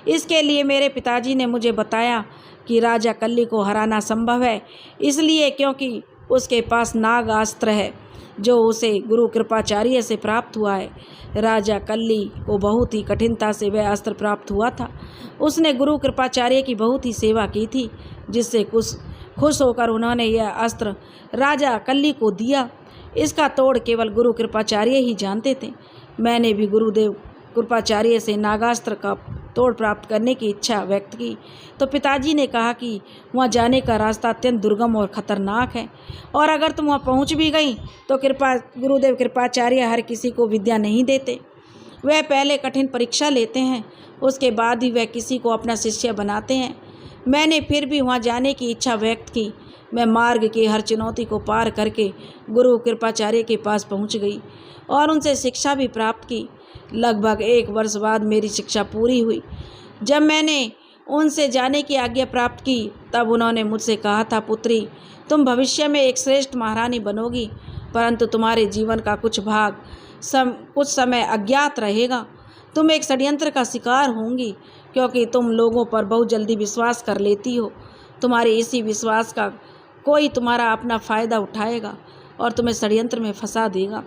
Speaker 1: इसके लिए मेरे पिताजी ने मुझे बताया कि राजा कल्ली को हराना संभव है, इसलिए क्योंकि उसके पास नाग अस्त्र है जो उसे गुरु कृपाचार्य से प्राप्त हुआ है। राजा कल्ली को बहुत ही कठिनता से वह अस्त्र प्राप्त हुआ था। उसने गुरु कृपाचार्य की बहुत ही सेवा की थी, जिससे खुश होकर उन्होंने यह अस्त्र राजा कल्ली को दिया। इसका तोड़ केवल गुरु कृपाचार्य ही जानते थे। मैंने भी गुरुदेव कृपाचार्य से नागास्त्र का तोड़ प्राप्त करने की इच्छा व्यक्त की तो पिताजी ने कहा कि वहाँ जाने का रास्ता अत्यंत दुर्गम और ख़तरनाक है, और अगर तुम वहाँ पहुँच भी गई तो गुरुदेव कृपाचार्य हर किसी को विद्या नहीं देते। वह पहले कठिन परीक्षा लेते हैं, उसके बाद ही वह किसी को अपना शिष्य बनाते हैं। मैंने फिर भी वहाँ जाने की इच्छा व्यक्त की। मैं मार्ग की हर चुनौती को पार करके गुरु कृपाचार्य के पास पहुँच गई और उनसे शिक्षा भी प्राप्त की। लगभग 1 वर्ष बाद मेरी शिक्षा पूरी हुई। जब मैंने उनसे जाने की आज्ञा प्राप्त की तब उन्होंने मुझसे कहा था, पुत्री, तुम भविष्य में एक श्रेष्ठ महारानी बनोगी, परंतु तुम्हारे जीवन का कुछ भाग कुछ समय अज्ञात रहेगा। तुम एक षड्यंत्र का शिकार होंगी, क्योंकि तुम लोगों पर बहुत जल्दी विश्वास कर लेती हो। तुम्हारे इसी विश्वास का कोई तुम्हारा अपना फ़ायदा उठाएगा और तुम्हें षड्यंत्र में फंसा देगा।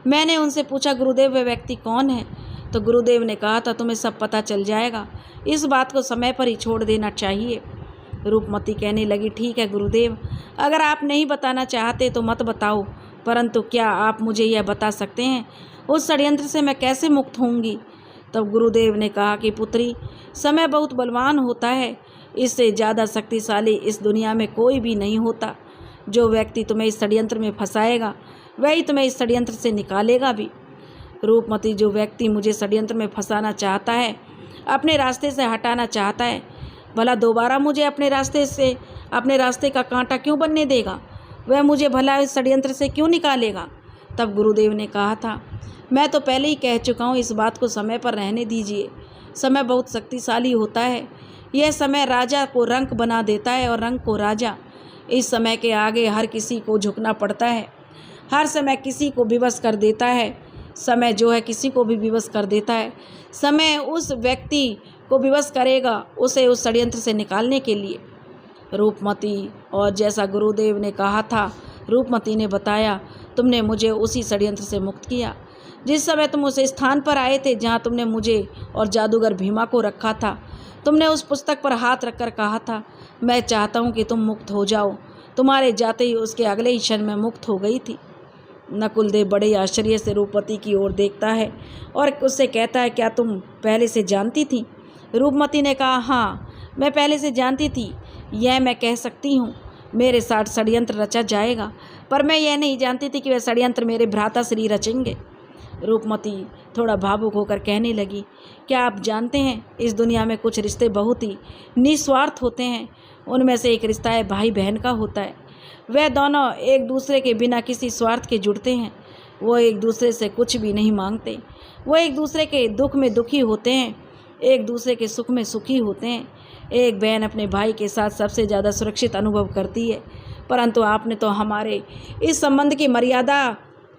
Speaker 1: मैंने उनसे पूछा, गुरुदेव वह व्यक्ति कौन है? तो गुरुदेव ने कहा था, तुम्हें सब पता चल जाएगा, इस बात को समय पर ही छोड़ देना चाहिए। रूपमती कहने लगी, ठीक है गुरुदेव, अगर आप नहीं बताना चाहते तो मत बताओ, परंतु क्या आप मुझे यह बता सकते हैं उस षड्यंत्र से मैं कैसे मुक्त होंगी? तब गुरुदेव ने कहा कि पुत्री, समय बहुत बलवान होता है, इससे ज़्यादा शक्तिशाली इस दुनिया में कोई भी नहीं होता। जो व्यक्ति तुम्हें इस षड्यंत्र में फंसाएगा वही तुम्हें इस षड्यंत्र से निकालेगा भी। रूपमती, जो व्यक्ति मुझे षड्यंत्र में फंसाना चाहता है, अपने रास्ते से हटाना चाहता है, भला दोबारा मुझे अपने रास्ते का कांटा क्यों बनने देगा? वह मुझे भला इस षड्यंत्र से क्यों निकालेगा? तब गुरुदेव ने कहा था, मैं तो पहले ही कह चुका हूँ, इस बात को समय पर रहने दीजिए। समय बहुत शक्तिशाली होता है। यह समय राजा को रंक बना देता है और रंक को राजा। इस समय के आगे हर किसी को झुकना पड़ता है। हर समय किसी को विवश कर देता है। समय जो है किसी को भी विवश कर देता है। समय उस व्यक्ति को विवश करेगा उसे उस षड्यंत्र से निकालने के लिए। रूपमती, और जैसा गुरुदेव ने कहा था, रूपमती ने बताया, तुमने मुझे उसी षड्यंत्र से मुक्त किया। जिस समय तुम उस स्थान पर आए थे जहाँ तुमने मुझे और जादूगर भीमा को रखा था, तुमने उस पुस्तक पर हाथ रखकर कहा था, मैं चाहता हूँ कि तुम मुक्त हो जाओ। तुम्हारे जाते ही उसके अगले ही क्षण में मुक्त हो गई थी। नकुलदेव बड़े आश्चर्य से रूपमती की ओर देखता है और उससे कहता है, क्या तुम पहले से जानती थी? रूपमती ने कहा, हाँ, मैं पहले से जानती थी। यह मैं कह सकती हूँ, मेरे साथ षड्यंत्र रचा जाएगा, पर मैं यह नहीं जानती थी कि वह षड्यंत्र मेरे भ्राता श्री रचेंगे। रूपमती थोड़ा भावुक होकर कहने लगी, क्या आप जानते हैं, इस दुनिया में कुछ रिश्ते बहुत ही निस्वार्थ होते हैं। उनमें से एक रिश्ता है भाई बहन का होता है। वह दोनों एक दूसरे के बिना किसी स्वार्थ के जुड़ते हैं। वो एक दूसरे से कुछ भी नहीं मांगते। वो एक दूसरे के दुख में दुखी होते हैं, एक दूसरे के सुख में सुखी होते हैं। एक बहन अपने भाई के साथ सबसे ज़्यादा सुरक्षित अनुभव करती है, परंतु आपने तो हमारे इस संबंध की मर्यादा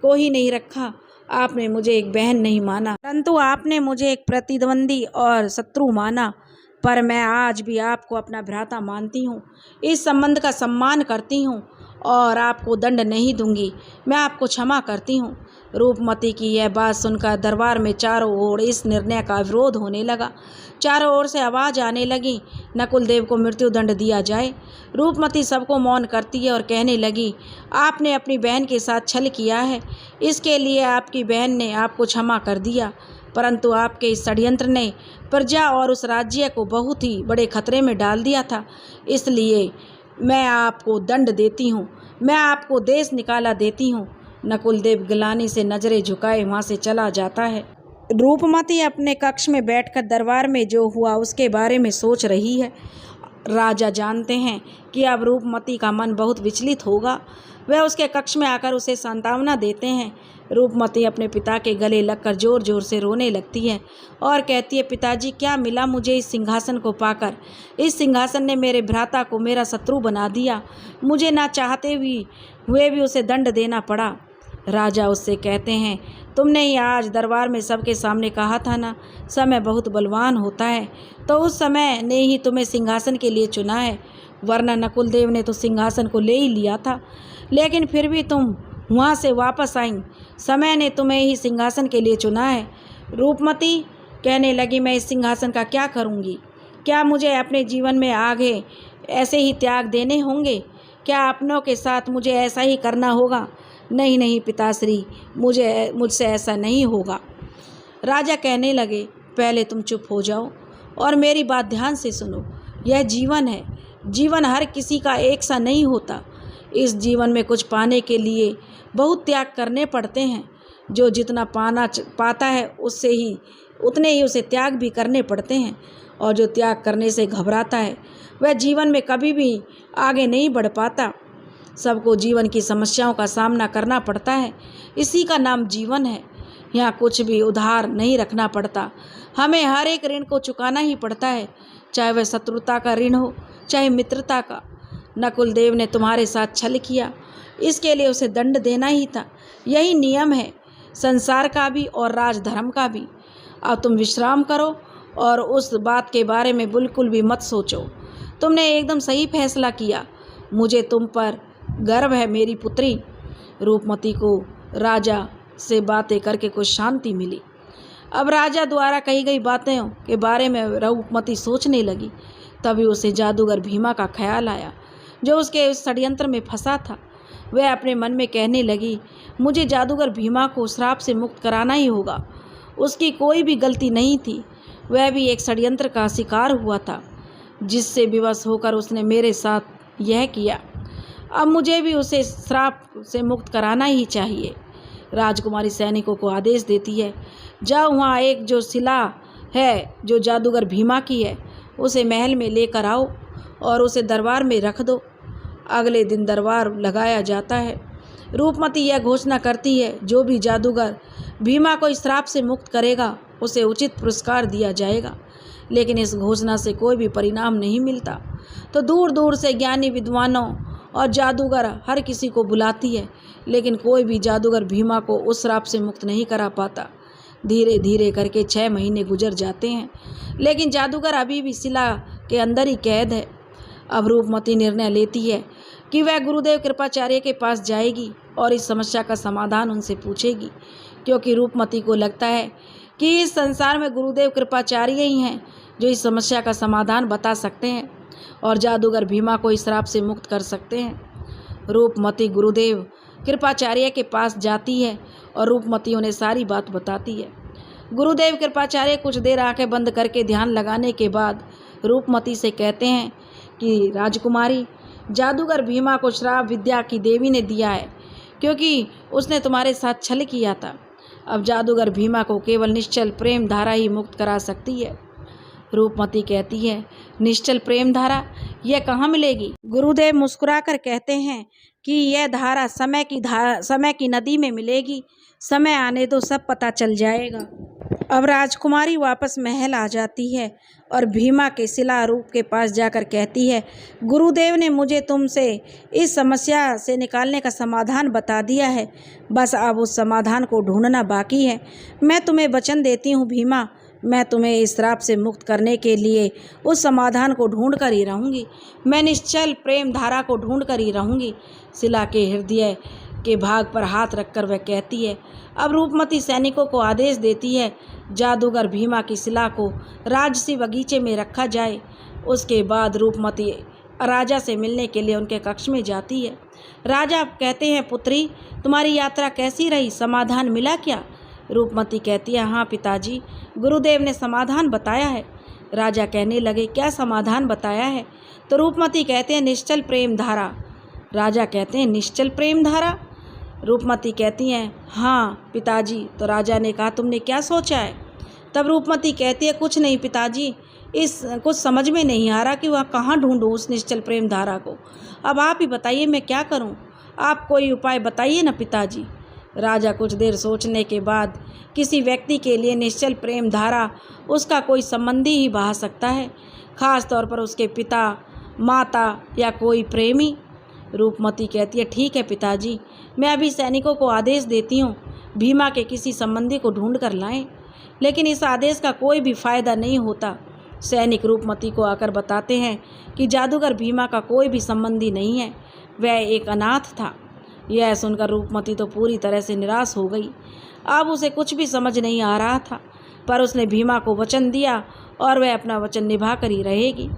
Speaker 1: को ही नहीं रखा। आपने मुझे एक बहन नहीं माना, परंतु आपने मुझे एक प्रतिद्वंदी और शत्रु माना। पर मैं आज भी आपको अपना भ्राता मानती हूँ, इस संबंध का सम्मान करती हूँ और आपको दंड नहीं दूंगी। मैं आपको क्षमा करती हूँ। रूपमती की यह बात सुनकर दरबार में चारों ओर इस निर्णय का विरोध होने लगा। चारों ओर से आवाज़ आने लगी, नकुलदेव को मृत्युदंड दिया जाए। रूपमती सबको मौन करती है और कहने लगी, आपने अपनी बहन के साथ छल किया है, इसके लिए आपकी बहन ने आपको क्षमा कर दिया, परंतु आपके इस षड्यंत्र ने प्रजा और उस राज्य को बहुत ही बड़े खतरे में डाल दिया था। इसलिए मैं आपको दंड देती हूँ, मैं आपको देश निकाला देती हूँ। नकुलदेव गिलानी से नज़रें झुकाए वहाँ से चला जाता है। रूपमती अपने कक्ष में बैठकर दरबार में जो हुआ उसके बारे में सोच रही है। राजा जानते हैं कि अब रूपमती का मन बहुत विचलित होगा। वह उसके कक्ष में आकर उसे सांत्वना देते हैं। रूपमती अपने पिता के गले लगकर ज़ोर ज़ोर से रोने लगती है और कहती है, पिताजी, क्या मिला मुझे इस सिंहासन को पाकर? इस सिंहासन ने मेरे भ्राता को मेरा शत्रु बना दिया। मुझे ना चाहते हुए भी उसे दंड देना पड़ा। राजा उससे कहते हैं, तुमने ही आज दरबार में सबके सामने कहा था ना, समय बहुत बलवान होता है, तो उस समय ने ही तुम्हें सिंहासन के लिए चुना है, वरना नकुलदेव ने तो सिंहासन को ले ही लिया था, लेकिन फिर भी तुम वहाँ से वापस आई। समय ने तुम्हें ही सिंहासन के लिए चुना है। रूपमती कहने लगी, मैं इस सिंहासन का क्या करूँगी? क्या मुझे अपने जीवन में आगे ऐसे ही त्याग देने होंगे? क्या अपनों के साथ मुझे ऐसा ही करना होगा? नहीं नहीं पिताश्री, मुझसे ऐसा नहीं होगा। राजा कहने लगे, पहले तुम चुप हो जाओ और मेरी बात ध्यान से सुनो। यह जीवन है, जीवन हर किसी का एक सा नहीं होता। इस जीवन में कुछ पाने के लिए बहुत त्याग करने पड़ते हैं। जो जितना पाता है उतने ही उसे त्याग भी करने पड़ते हैं। और जो त्याग करने से घबराता है वह जीवन में कभी भी आगे नहीं बढ़ पाता। सबको जीवन की समस्याओं का सामना करना पड़ता है, इसी का नाम जीवन है। यहाँ कुछ भी उधार नहीं रखना पड़ता, हमें हर एक ऋण को चुकाना ही पड़ता है, चाहे वह शत्रुता का ऋण हो चाहे मित्रता का। नकुल देव ने तुम्हारे साथ छल किया, इसके लिए उसे दंड देना ही था। यही नियम है संसार का भी और राजधर्म का भी। अब तुम विश्राम करो और उस बात के बारे में बिल्कुल भी मत सोचो। तुमने एकदम सही फैसला किया। मुझे तुम पर गर्व है मेरी पुत्री। रूपमती को राजा से बातें करके कुछ शांति मिली। अब राजा द्वारा कही गई बातों के बारे में रूपमती सोचने लगी। तभी उसे जादूगर भीमा का ख्याल आया, जो उसके उस षड्यंत्र में फंसा था। वह अपने मन में कहने लगी, मुझे जादूगर भीमा को श्राप से मुक्त कराना ही होगा। उसकी कोई भी गलती नहीं थी, वह भी एक षड्यंत्र का शिकार हुआ था, जिससे विवश होकर उसने मेरे साथ यह किया। अब मुझे भी उसे श्राप से मुक्त कराना ही चाहिए। राजकुमारी सैनिकों को आदेश देती है, जाओ वहाँ एक जो शिला है जो जादूगर भीमा की है, उसे महल में लेकर आओ और उसे दरबार में रख दो। अगले दिन दरबार लगाया जाता है। रूपमती यह घोषणा करती है, जो भी जादूगर भीमा को इस श्राप से मुक्त करेगा उसे उचित पुरस्कार दिया जाएगा। लेकिन इस घोषणा से कोई भी परिणाम नहीं मिलता, तो दूर दूर से ज्ञानी विद्वानों और जादूगर हर किसी को बुलाती है, लेकिन कोई भी जादूगर भीमा को उस श्राप से मुक्त नहीं करा पाता। धीरे धीरे करके 6 महीने गुजर जाते हैं, लेकिन जादूगर अभी भी शिला के अंदर ही कैद है। अब रूपमती निर्णय लेती है कि वह गुरुदेव कृपाचार्य के पास जाएगी और इस समस्या का समाधान उनसे पूछेगी, क्योंकि रूपमती को लगता है कि इस संसार में गुरुदेव कृपाचार्य ही हैं जो इस समस्या का समाधान बता सकते हैं और जादूगर भीमा को इस श्राप से मुक्त कर सकते हैं। रूपमती गुरुदेव कृपाचार्य के पास जाती है और रूपमती उन्हें सारी बात बताती है। गुरुदेव कृपाचार्य कुछ देर आंखें बंद करके ध्यान लगाने के बाद रूपमती से कहते हैं कि राजकुमारी, जादूगर भीमा को श्राप विद्या की देवी ने दिया है, क्योंकि उसने तुम्हारे साथ छल किया था। अब जादूगर भीमा को केवल निश्चल प्रेम धारा ही मुक्त करा सकती है। रूपमती कहती है, निश्चल प्रेम धारा यह कहाँ मिलेगी? गुरुदेव मुस्कुराकर कहते हैं कि यह धारा समय की नदी में मिलेगी। समय आने दो, सब पता चल जाएगा। अब राजकुमारी वापस महल आ जाती है और भीमा के शिला रूप के पास जाकर कहती है, गुरुदेव ने मुझे तुमसे इस समस्या से निकालने का समाधान बता दिया है, बस अब उस समाधान को ढूंढना बाकी है। मैं तुम्हें वचन देती हूँ भीमा, मैं तुम्हें इस श्राप से मुक्त करने के लिए उस समाधान को ढूंढ कर ही रहूँगी। मैं निश्चल प्रेम धारा को ढूंढ कर ही रहूँगी। शिला के हृदय के भाग पर हाथ रखकर वह कहती है। अब रूपमती सैनिकों को आदेश देती है, जादूगर भीमा की शिला को राजसी बगीचे में रखा जाए। उसके बाद रूपमती राजा से मिलने के लिए उनके कक्ष में जाती है। राजा कहते हैं, पुत्री, तुम्हारी यात्रा कैसी रही? समाधान मिला क्या? रूपमती कहती है, हाँ पिताजी, गुरुदेव ने समाधान बताया है। राजा कहने लगे, क्या समाधान बताया है? तो रूपमती कहते हैं, निश्चल प्रेम धारा। राजा कहते हैं, निश्चल प्रेम धारा? रूपमती कहती हैं, हाँ पिताजी। तो राजा ने कहा, तुमने क्या सोचा है? तब रूपमती कहती है, कुछ नहीं पिताजी, कुछ समझ में नहीं आ रहा कि वह कहाँ ढूंढूं उस निश्चल प्रेम धारा को। अब आप ही बताइए, मैं क्या करूं? आप कोई उपाय बताइए ना पिताजी। राजा कुछ देर सोचने के बाद, किसी व्यक्ति के लिए निश्चल प्रेम धारा उसका कोई संबंधी ही बहा सकता है, खास तौर पर उसके पिता, माता या कोई प्रेमी। रूपमती कहती है, ठीक है पिताजी, मैं अभी सैनिकों को आदेश देती हूँ, भीमा के किसी संबंधी को ढूंढ कर लाएं। लेकिन इस आदेश का कोई भी फायदा नहीं होता। सैनिक रूपमती को आकर बताते हैं कि जादूगर भीमा का कोई भी संबंधी नहीं है, वह एक अनाथ था। यह सुनकर रूपमती तो पूरी तरह से निराश हो गई। अब उसे कुछ भी समझ नहीं आ रहा था, पर उसने भीमा को वचन दिया और वह अपना वचन निभा कर ही रहेगी।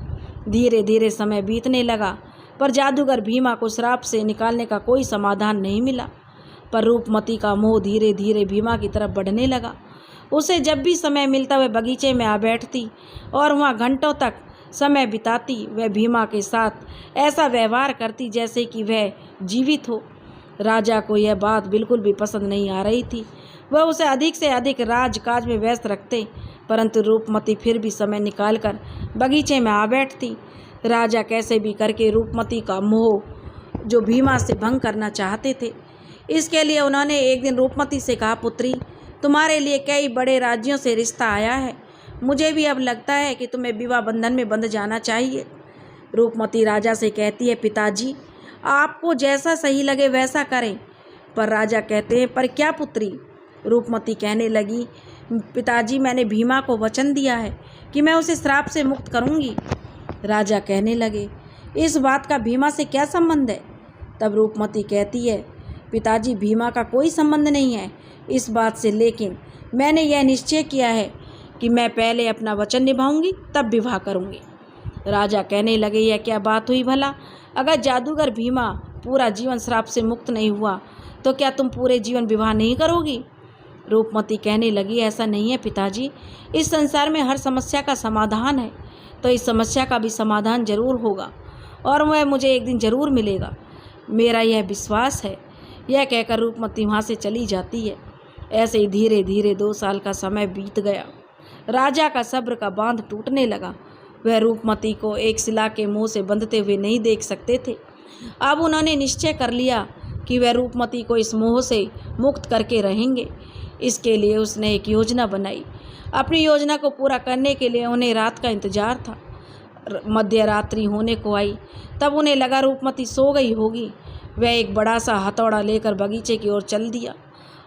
Speaker 1: धीरे धीरे समय बीतने लगा, पर जादूगर भीमा को श्राप से निकालने का कोई समाधान नहीं मिला। पर रूपमती का मोह धीरे धीरे भीमा की तरफ बढ़ने लगा। उसे जब भी समय मिलता वह बगीचे में आ बैठती और वहाँ घंटों तक समय बिताती। वह भीमा के साथ ऐसा व्यवहार करती जैसे कि वह जीवित हो। राजा को यह बात बिल्कुल भी पसंद नहीं आ रही थी। वह उसे अधिक से अधिक राजकाज में व्यस्त रखते, परंतु रूपमती फिर भी समय निकालकर बगीचे में आ बैठती। राजा कैसे भी करके रूपमती का मोह जो भीमा से भंग करना चाहते थे। इसके लिए उन्होंने एक दिन रूपमती से कहा, पुत्री, तुम्हारे लिए कई बड़े राज्यों से रिश्ता आया है। मुझे भी अब लगता है कि तुम्हें विवाह बंधन में बंध जाना चाहिए। रूपमती राजा से कहती है, पिताजी, आपको जैसा सही लगे वैसा करें। पर राजा कहते हैं, पर क्या पुत्री? रूपमती कहने लगी, पिताजी, मैंने भीमा को वचन दिया है कि मैं उसे श्राप से मुक्त करूंगी। राजा कहने लगे, इस बात का भीमा से क्या संबंध है? तब रूपमती कहती है, पिताजी, भीमा का कोई संबंध नहीं है इस बात से, लेकिन मैंने यह निश्चय किया है कि मैं पहले अपना वचन निभाऊंगी तब विवाह करूंगी। राजा कहने लगे, यह क्या बात हुई भला? अगर जादूगर भीमा पूरा जीवन श्राप से मुक्त नहीं हुआ तो क्या तुम पूरे जीवन विवाह नहीं करोगी? रूपमती कहने लगी, ऐसा नहीं है पिताजी, इस संसार में हर समस्या का समाधान है, तो इस समस्या का भी समाधान जरूर होगा और वह मुझे एक दिन जरूर मिलेगा, मेरा यह विश्वास है। यह कहकर रूपमती वहाँ से चली जाती है। ऐसे ही धीरे धीरे 2 साल का समय बीत गया। राजा का सब्र का बांध टूटने लगा। वह रूपमती को एक शिला के मुंह से बंधते हुए नहीं देख सकते थे। अब उन्होंने निश्चय कर लिया कि वह रूपमती को इस मोह से मुक्त करके रहेंगे। इसके लिए उसने एक योजना बनाई। अपनी योजना को पूरा करने के लिए उन्हें रात का इंतजार था। मध्य रात्रि होने को आई, तब उन्हें लगा रूपमती सो गई होगी। वह एक बड़ा सा हथौड़ा लेकर बगीचे की ओर चल दिया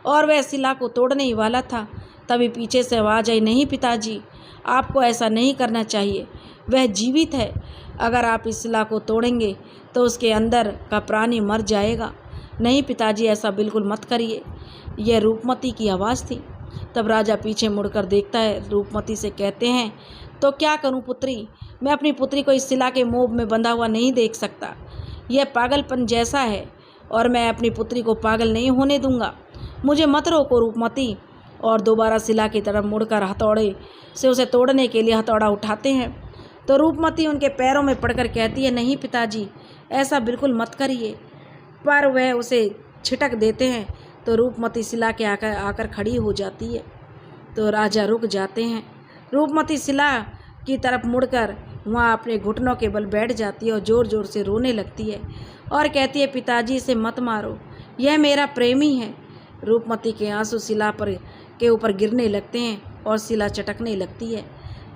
Speaker 1: और वह शिला को तोड़ने ही वाला था, तभी पीछे से आवाज़ आई, नहीं पिताजी, आपको ऐसा नहीं करना चाहिए, वह जीवित है। अगर आप इस शिला को तोड़ेंगे तो उसके अंदर का प्राणी मर जाएगा। नहीं पिताजी, ऐसा बिल्कुल मत करिए। यह रूपमती की आवाज़ थी। तब राजा पीछे मुड़कर देखता है। रूपमती से कहते हैं, तो क्या करूं पुत्री? मैं अपनी पुत्री को इस शिला के मोह में बंधा हुआ नहीं देख सकता। यह पागलपन जैसा है और मैं अपनी पुत्री को पागल नहीं होने दूंगा। मुझे मत रोको रूपमती। और दोबारा शिला की तरफ मुड़कर हथौड़े से उसे तोड़ने के लिए हथौड़ा उठाते हैं, तो रूपमती उनके पैरों में पड़कर कहती है, नहीं पिताजी, ऐसा बिल्कुल मत करिए। पर वह उसे छिटक देते हैं, तो रूपमती शिला के आकर खड़ी हो जाती है। तो राजा रुक जाते हैं। रूपमती शिला की तरफ मुड़कर वहाँ अपने घुटनों के बल बैठ जाती है और ज़ोर ज़ोर से रोने लगती है और कहती है, पिताजी, इसे मत मारो, यह मेरा प्रेमी है। रूपमती के आंसू शिला के ऊपर गिरने लगते हैं और शिला चटकने लगती है।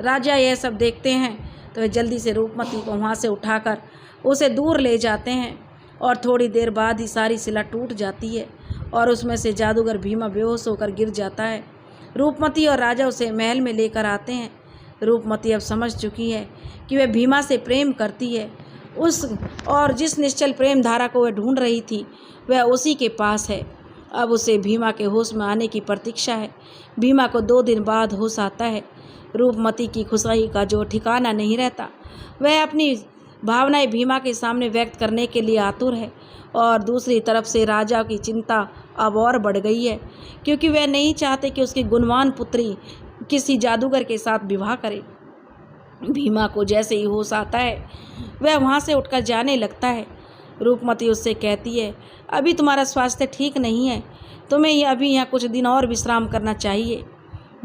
Speaker 1: राजा यह सब देखते हैं तो वे जल्दी से रूपमती को वहाँ से उठाकर उसे दूर ले जाते हैं और थोड़ी देर बाद ही सारी शिला टूट जाती है और उसमें से जादूगर भीमा बेहोश होकर गिर जाता है। रूपमती और राजा उसे महल में लेकर आते हैं। रूपमती अब समझ चुकी है कि वह भीमा से प्रेम करती है, और जिस निश्चल प्रेम धारा को वह ढूंढ रही थी वह उसी के पास है। अब उसे भीमा के होश में आने की प्रतीक्षा है। भीमा को 2 दिन बाद होश आता है। रूपमती की खुशाई का जो ठिकाना नहीं रहता। वह अपनी भावनाएं भीमा के सामने व्यक्त करने के लिए आतुर है, और दूसरी तरफ से राजा की चिंता अब और बढ़ गई है, क्योंकि वह नहीं चाहते कि उसकी गुणवान पुत्री किसी जादूगर के साथ विवाह करे। भीमा को जैसे ही होश आता है वह वहाँ से उठकर जाने लगता है। रूपमती उससे कहती है, अभी तुम्हारा स्वास्थ्य ठीक नहीं है, तुम्हें अभी यहाँ कुछ दिन और विश्राम करना चाहिए।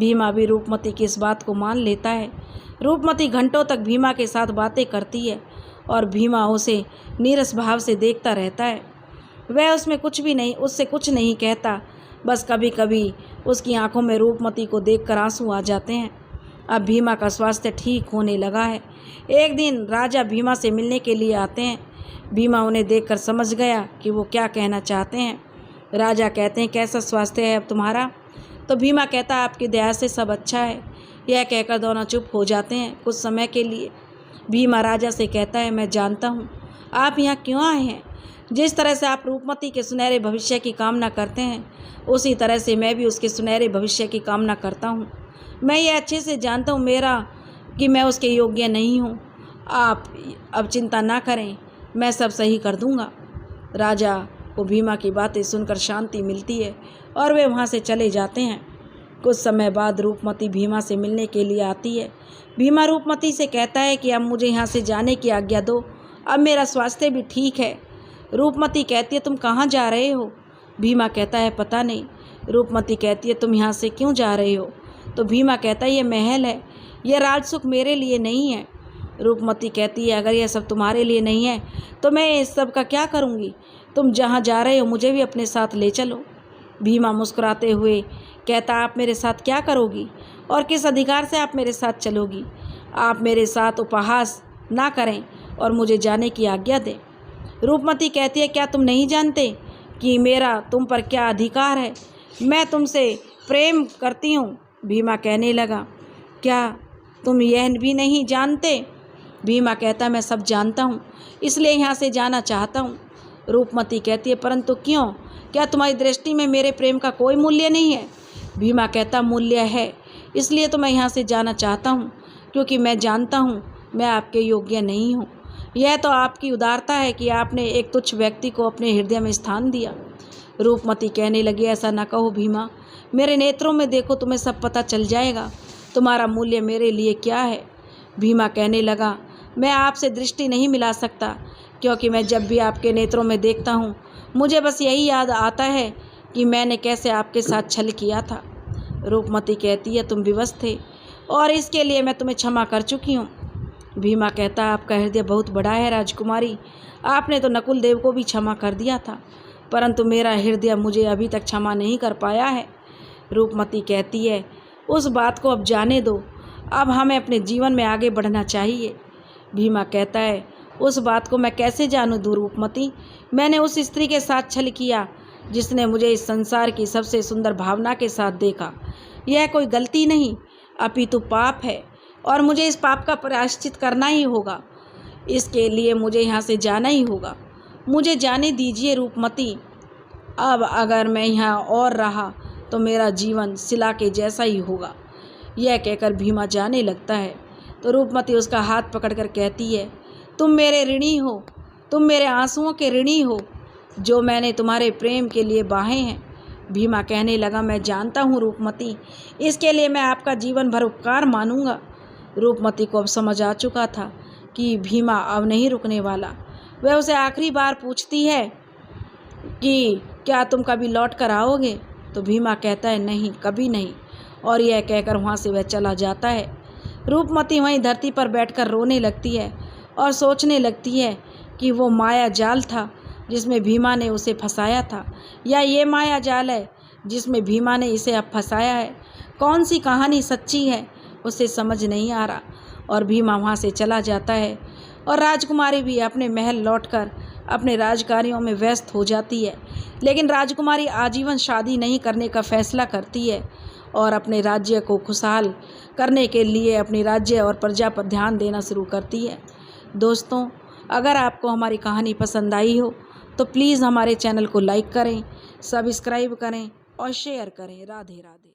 Speaker 1: भीमा भी रूपमती की इस बात को मान लेता है। रूपमती घंटों तक भीमा के साथ बातें करती है और भीमा उसे नीरस भाव से देखता रहता है। वह उससे कुछ नहीं कहता, बस कभी कभी उसकी आंखों में रूपमती को देखकर आंसू आ जाते हैं। अब भीमा का स्वास्थ्य ठीक होने लगा है। एक दिन राजा भीमा से मिलने के लिए आते हैं। भीमा उन्हें देखकर समझ गया कि वो क्या कहना चाहते हैं। राजा कहते हैं, कैसा स्वास्थ्य है अब तुम्हारा? तो भीमा कहता है, आपकी दया से सब अच्छा है। यह कहकर दोनों चुप हो जाते हैं कुछ समय के लिए। भीमा राजा से कहता है, मैं जानता हूँ आप यहाँ क्यों आए हैं। जिस तरह से आप रूपमती के सुनहरे भविष्य की कामना करते हैं, उसी तरह से मैं भी उसके सुनहरे भविष्य की कामना करता हूँ। मैं ये अच्छे से जानता हूँ मेरा कि मैं उसके योग्य नहीं हूँ। आप अब चिंता ना करें, मैं सब सही कर दूँगा। राजा को भीमा की बातें सुनकर शांति मिलती है और वे वहाँ से चले जाते हैं। कुछ समय बाद रूपमती भीमा से मिलने के लिए आती है। भीमा रूपमती से कहता है कि अब मुझे यहाँ से जाने की आज्ञा दो, अब मेरा स्वास्थ्य भी ठीक है। रूपमती कहती है, तुम कहाँ जा रहे हो? भीमा कहता है, पता नहीं। रूपमती कहती है, तुम यहाँ से क्यों जा रहे हो? तो भीमा कहता है, ये महल है, यह राजसुख मेरे लिए नहीं है। रूपमती कहती है, अगर यह सब तुम्हारे लिए नहीं है तो मैं इस सब का क्या करूँगी? तुम जहाँ जा रहे हो मुझे भी अपने साथ ले चलो। भीमा मुस्कुराते हुए कहता, आप मेरे साथ क्या करोगी और किस अधिकार से आप मेरे साथ चलोगी? आप मेरे साथ उपहास ना करें और मुझे जाने की आज्ञा दें। रूपमती कहती है, क्या तुम नहीं जानते कि मेरा तुम पर क्या अधिकार है? मैं तुमसे प्रेम करती हूँ। भीमा कहने लगा, क्या तुम यह भी नहीं जानते? भीमा कहता, मैं सब जानता हूँ, इसलिए यहाँ से जाना चाहता हूँ। रूपमती कहती है, परंतु क्यों? क्या तुम्हारी दृष्टि में मेरे प्रेम का कोई मूल्य नहीं है? भीमा कहता, मूल्य है, इसलिए तो मैं यहाँ से जाना चाहता हूँ, क्योंकि मैं जानता हूँ मैं आपके योग्य नहीं हूँ। यह तो आपकी उदारता है कि आपने एक तुच्छ व्यक्ति को अपने हृदय में स्थान दिया। रूपमती कहने लगी, ऐसा न कहो भीमा, मेरे नेत्रों में देखो, तुम्हें सब पता चल जाएगा तुम्हारा मूल्य मेरे लिए क्या है। भीमा कहने लगा, मैं आपसे दृष्टि नहीं मिला सकता, क्योंकि मैं जब भी आपके नेत्रों में देखता हूँ मुझे बस यही याद आता है कि मैंने कैसे आपके साथ छल किया था। रूपमती कहती है, तुम विवश थे और इसके लिए मैं तुम्हें क्षमा कर चुकी हूँ। भीमा कहता, आपका हृदय बहुत बड़ा है राजकुमारी, आपने तो नकुल देव को भी क्षमा कर दिया था, परंतु मेरा हृदय मुझे अभी तक क्षमा नहीं कर पाया है। रूपमती कहती है, उस बात को अब जाने दो, अब हमें अपने जीवन में आगे बढ़ना चाहिए। भीमा कहता है, उस बात को मैं कैसे जानूं दूँ रूपमती? मैंने उस स्त्री के साथ छल किया जिसने मुझे इस संसार की सबसे सुंदर भावना के साथ देखा। यह कोई गलती नहीं अपितु पाप है और मुझे इस पाप का प्रायश्चित करना ही होगा। इसके लिए मुझे यहाँ से जाना ही होगा। मुझे जाने दीजिए रूपमती। अब अगर मैं यहाँ और रहा तो मेरा जीवन शिला के जैसा ही होगा। यह कहकर भीमा जाने लगता है तो रूपमती उसका हाथ पकड़कर कहती है, तुम मेरे ऋणी हो, तुम मेरे आंसुओं के ऋणी हो जो मैंने तुम्हारे प्रेम के लिए बहाए हैं। भीमा कहने लगा, मैं जानता हूँ रूपमती, इसके लिए मैं आपका जीवन भर उपकार मानूंगा। रूपमती को अब समझ आ चुका था कि भीमा अब नहीं रुकने वाला। वह उसे आखिरी बार पूछती है कि क्या तुम कभी लौट कर आओगे? तो भीमा कहता है, नहीं, कभी नहीं, और यह कहकर वहाँ से वह चला जाता है। रूपमती वहीं धरती पर बैठकर रोने लगती है और सोचने लगती है कि वो माया जाल था जिसमें भीमा ने उसे फंसाया था, या ये माया जाल है जिसमें भीमा ने इसे अब फंसाया है। कौन सी कहानी सच्ची है उसे समझ नहीं आ रहा। और भीमा वहाँ से चला जाता है और राजकुमारी भी अपने महल लौटकर अपने राजकार्यों में व्यस्त हो जाती है। लेकिन राजकुमारी आजीवन शादी नहीं करने का फैसला करती है और अपने राज्य को खुशहाल करने के लिए अपनी राज्य और प्रजा पर ध्यान देना शुरू करती है। दोस्तों, अगर आपको हमारी कहानी पसंद आई हो तो प्लीज़ हमारे चैनल को लाइक करें, सब्सक्राइब करें और शेयर करें। राधे राधे।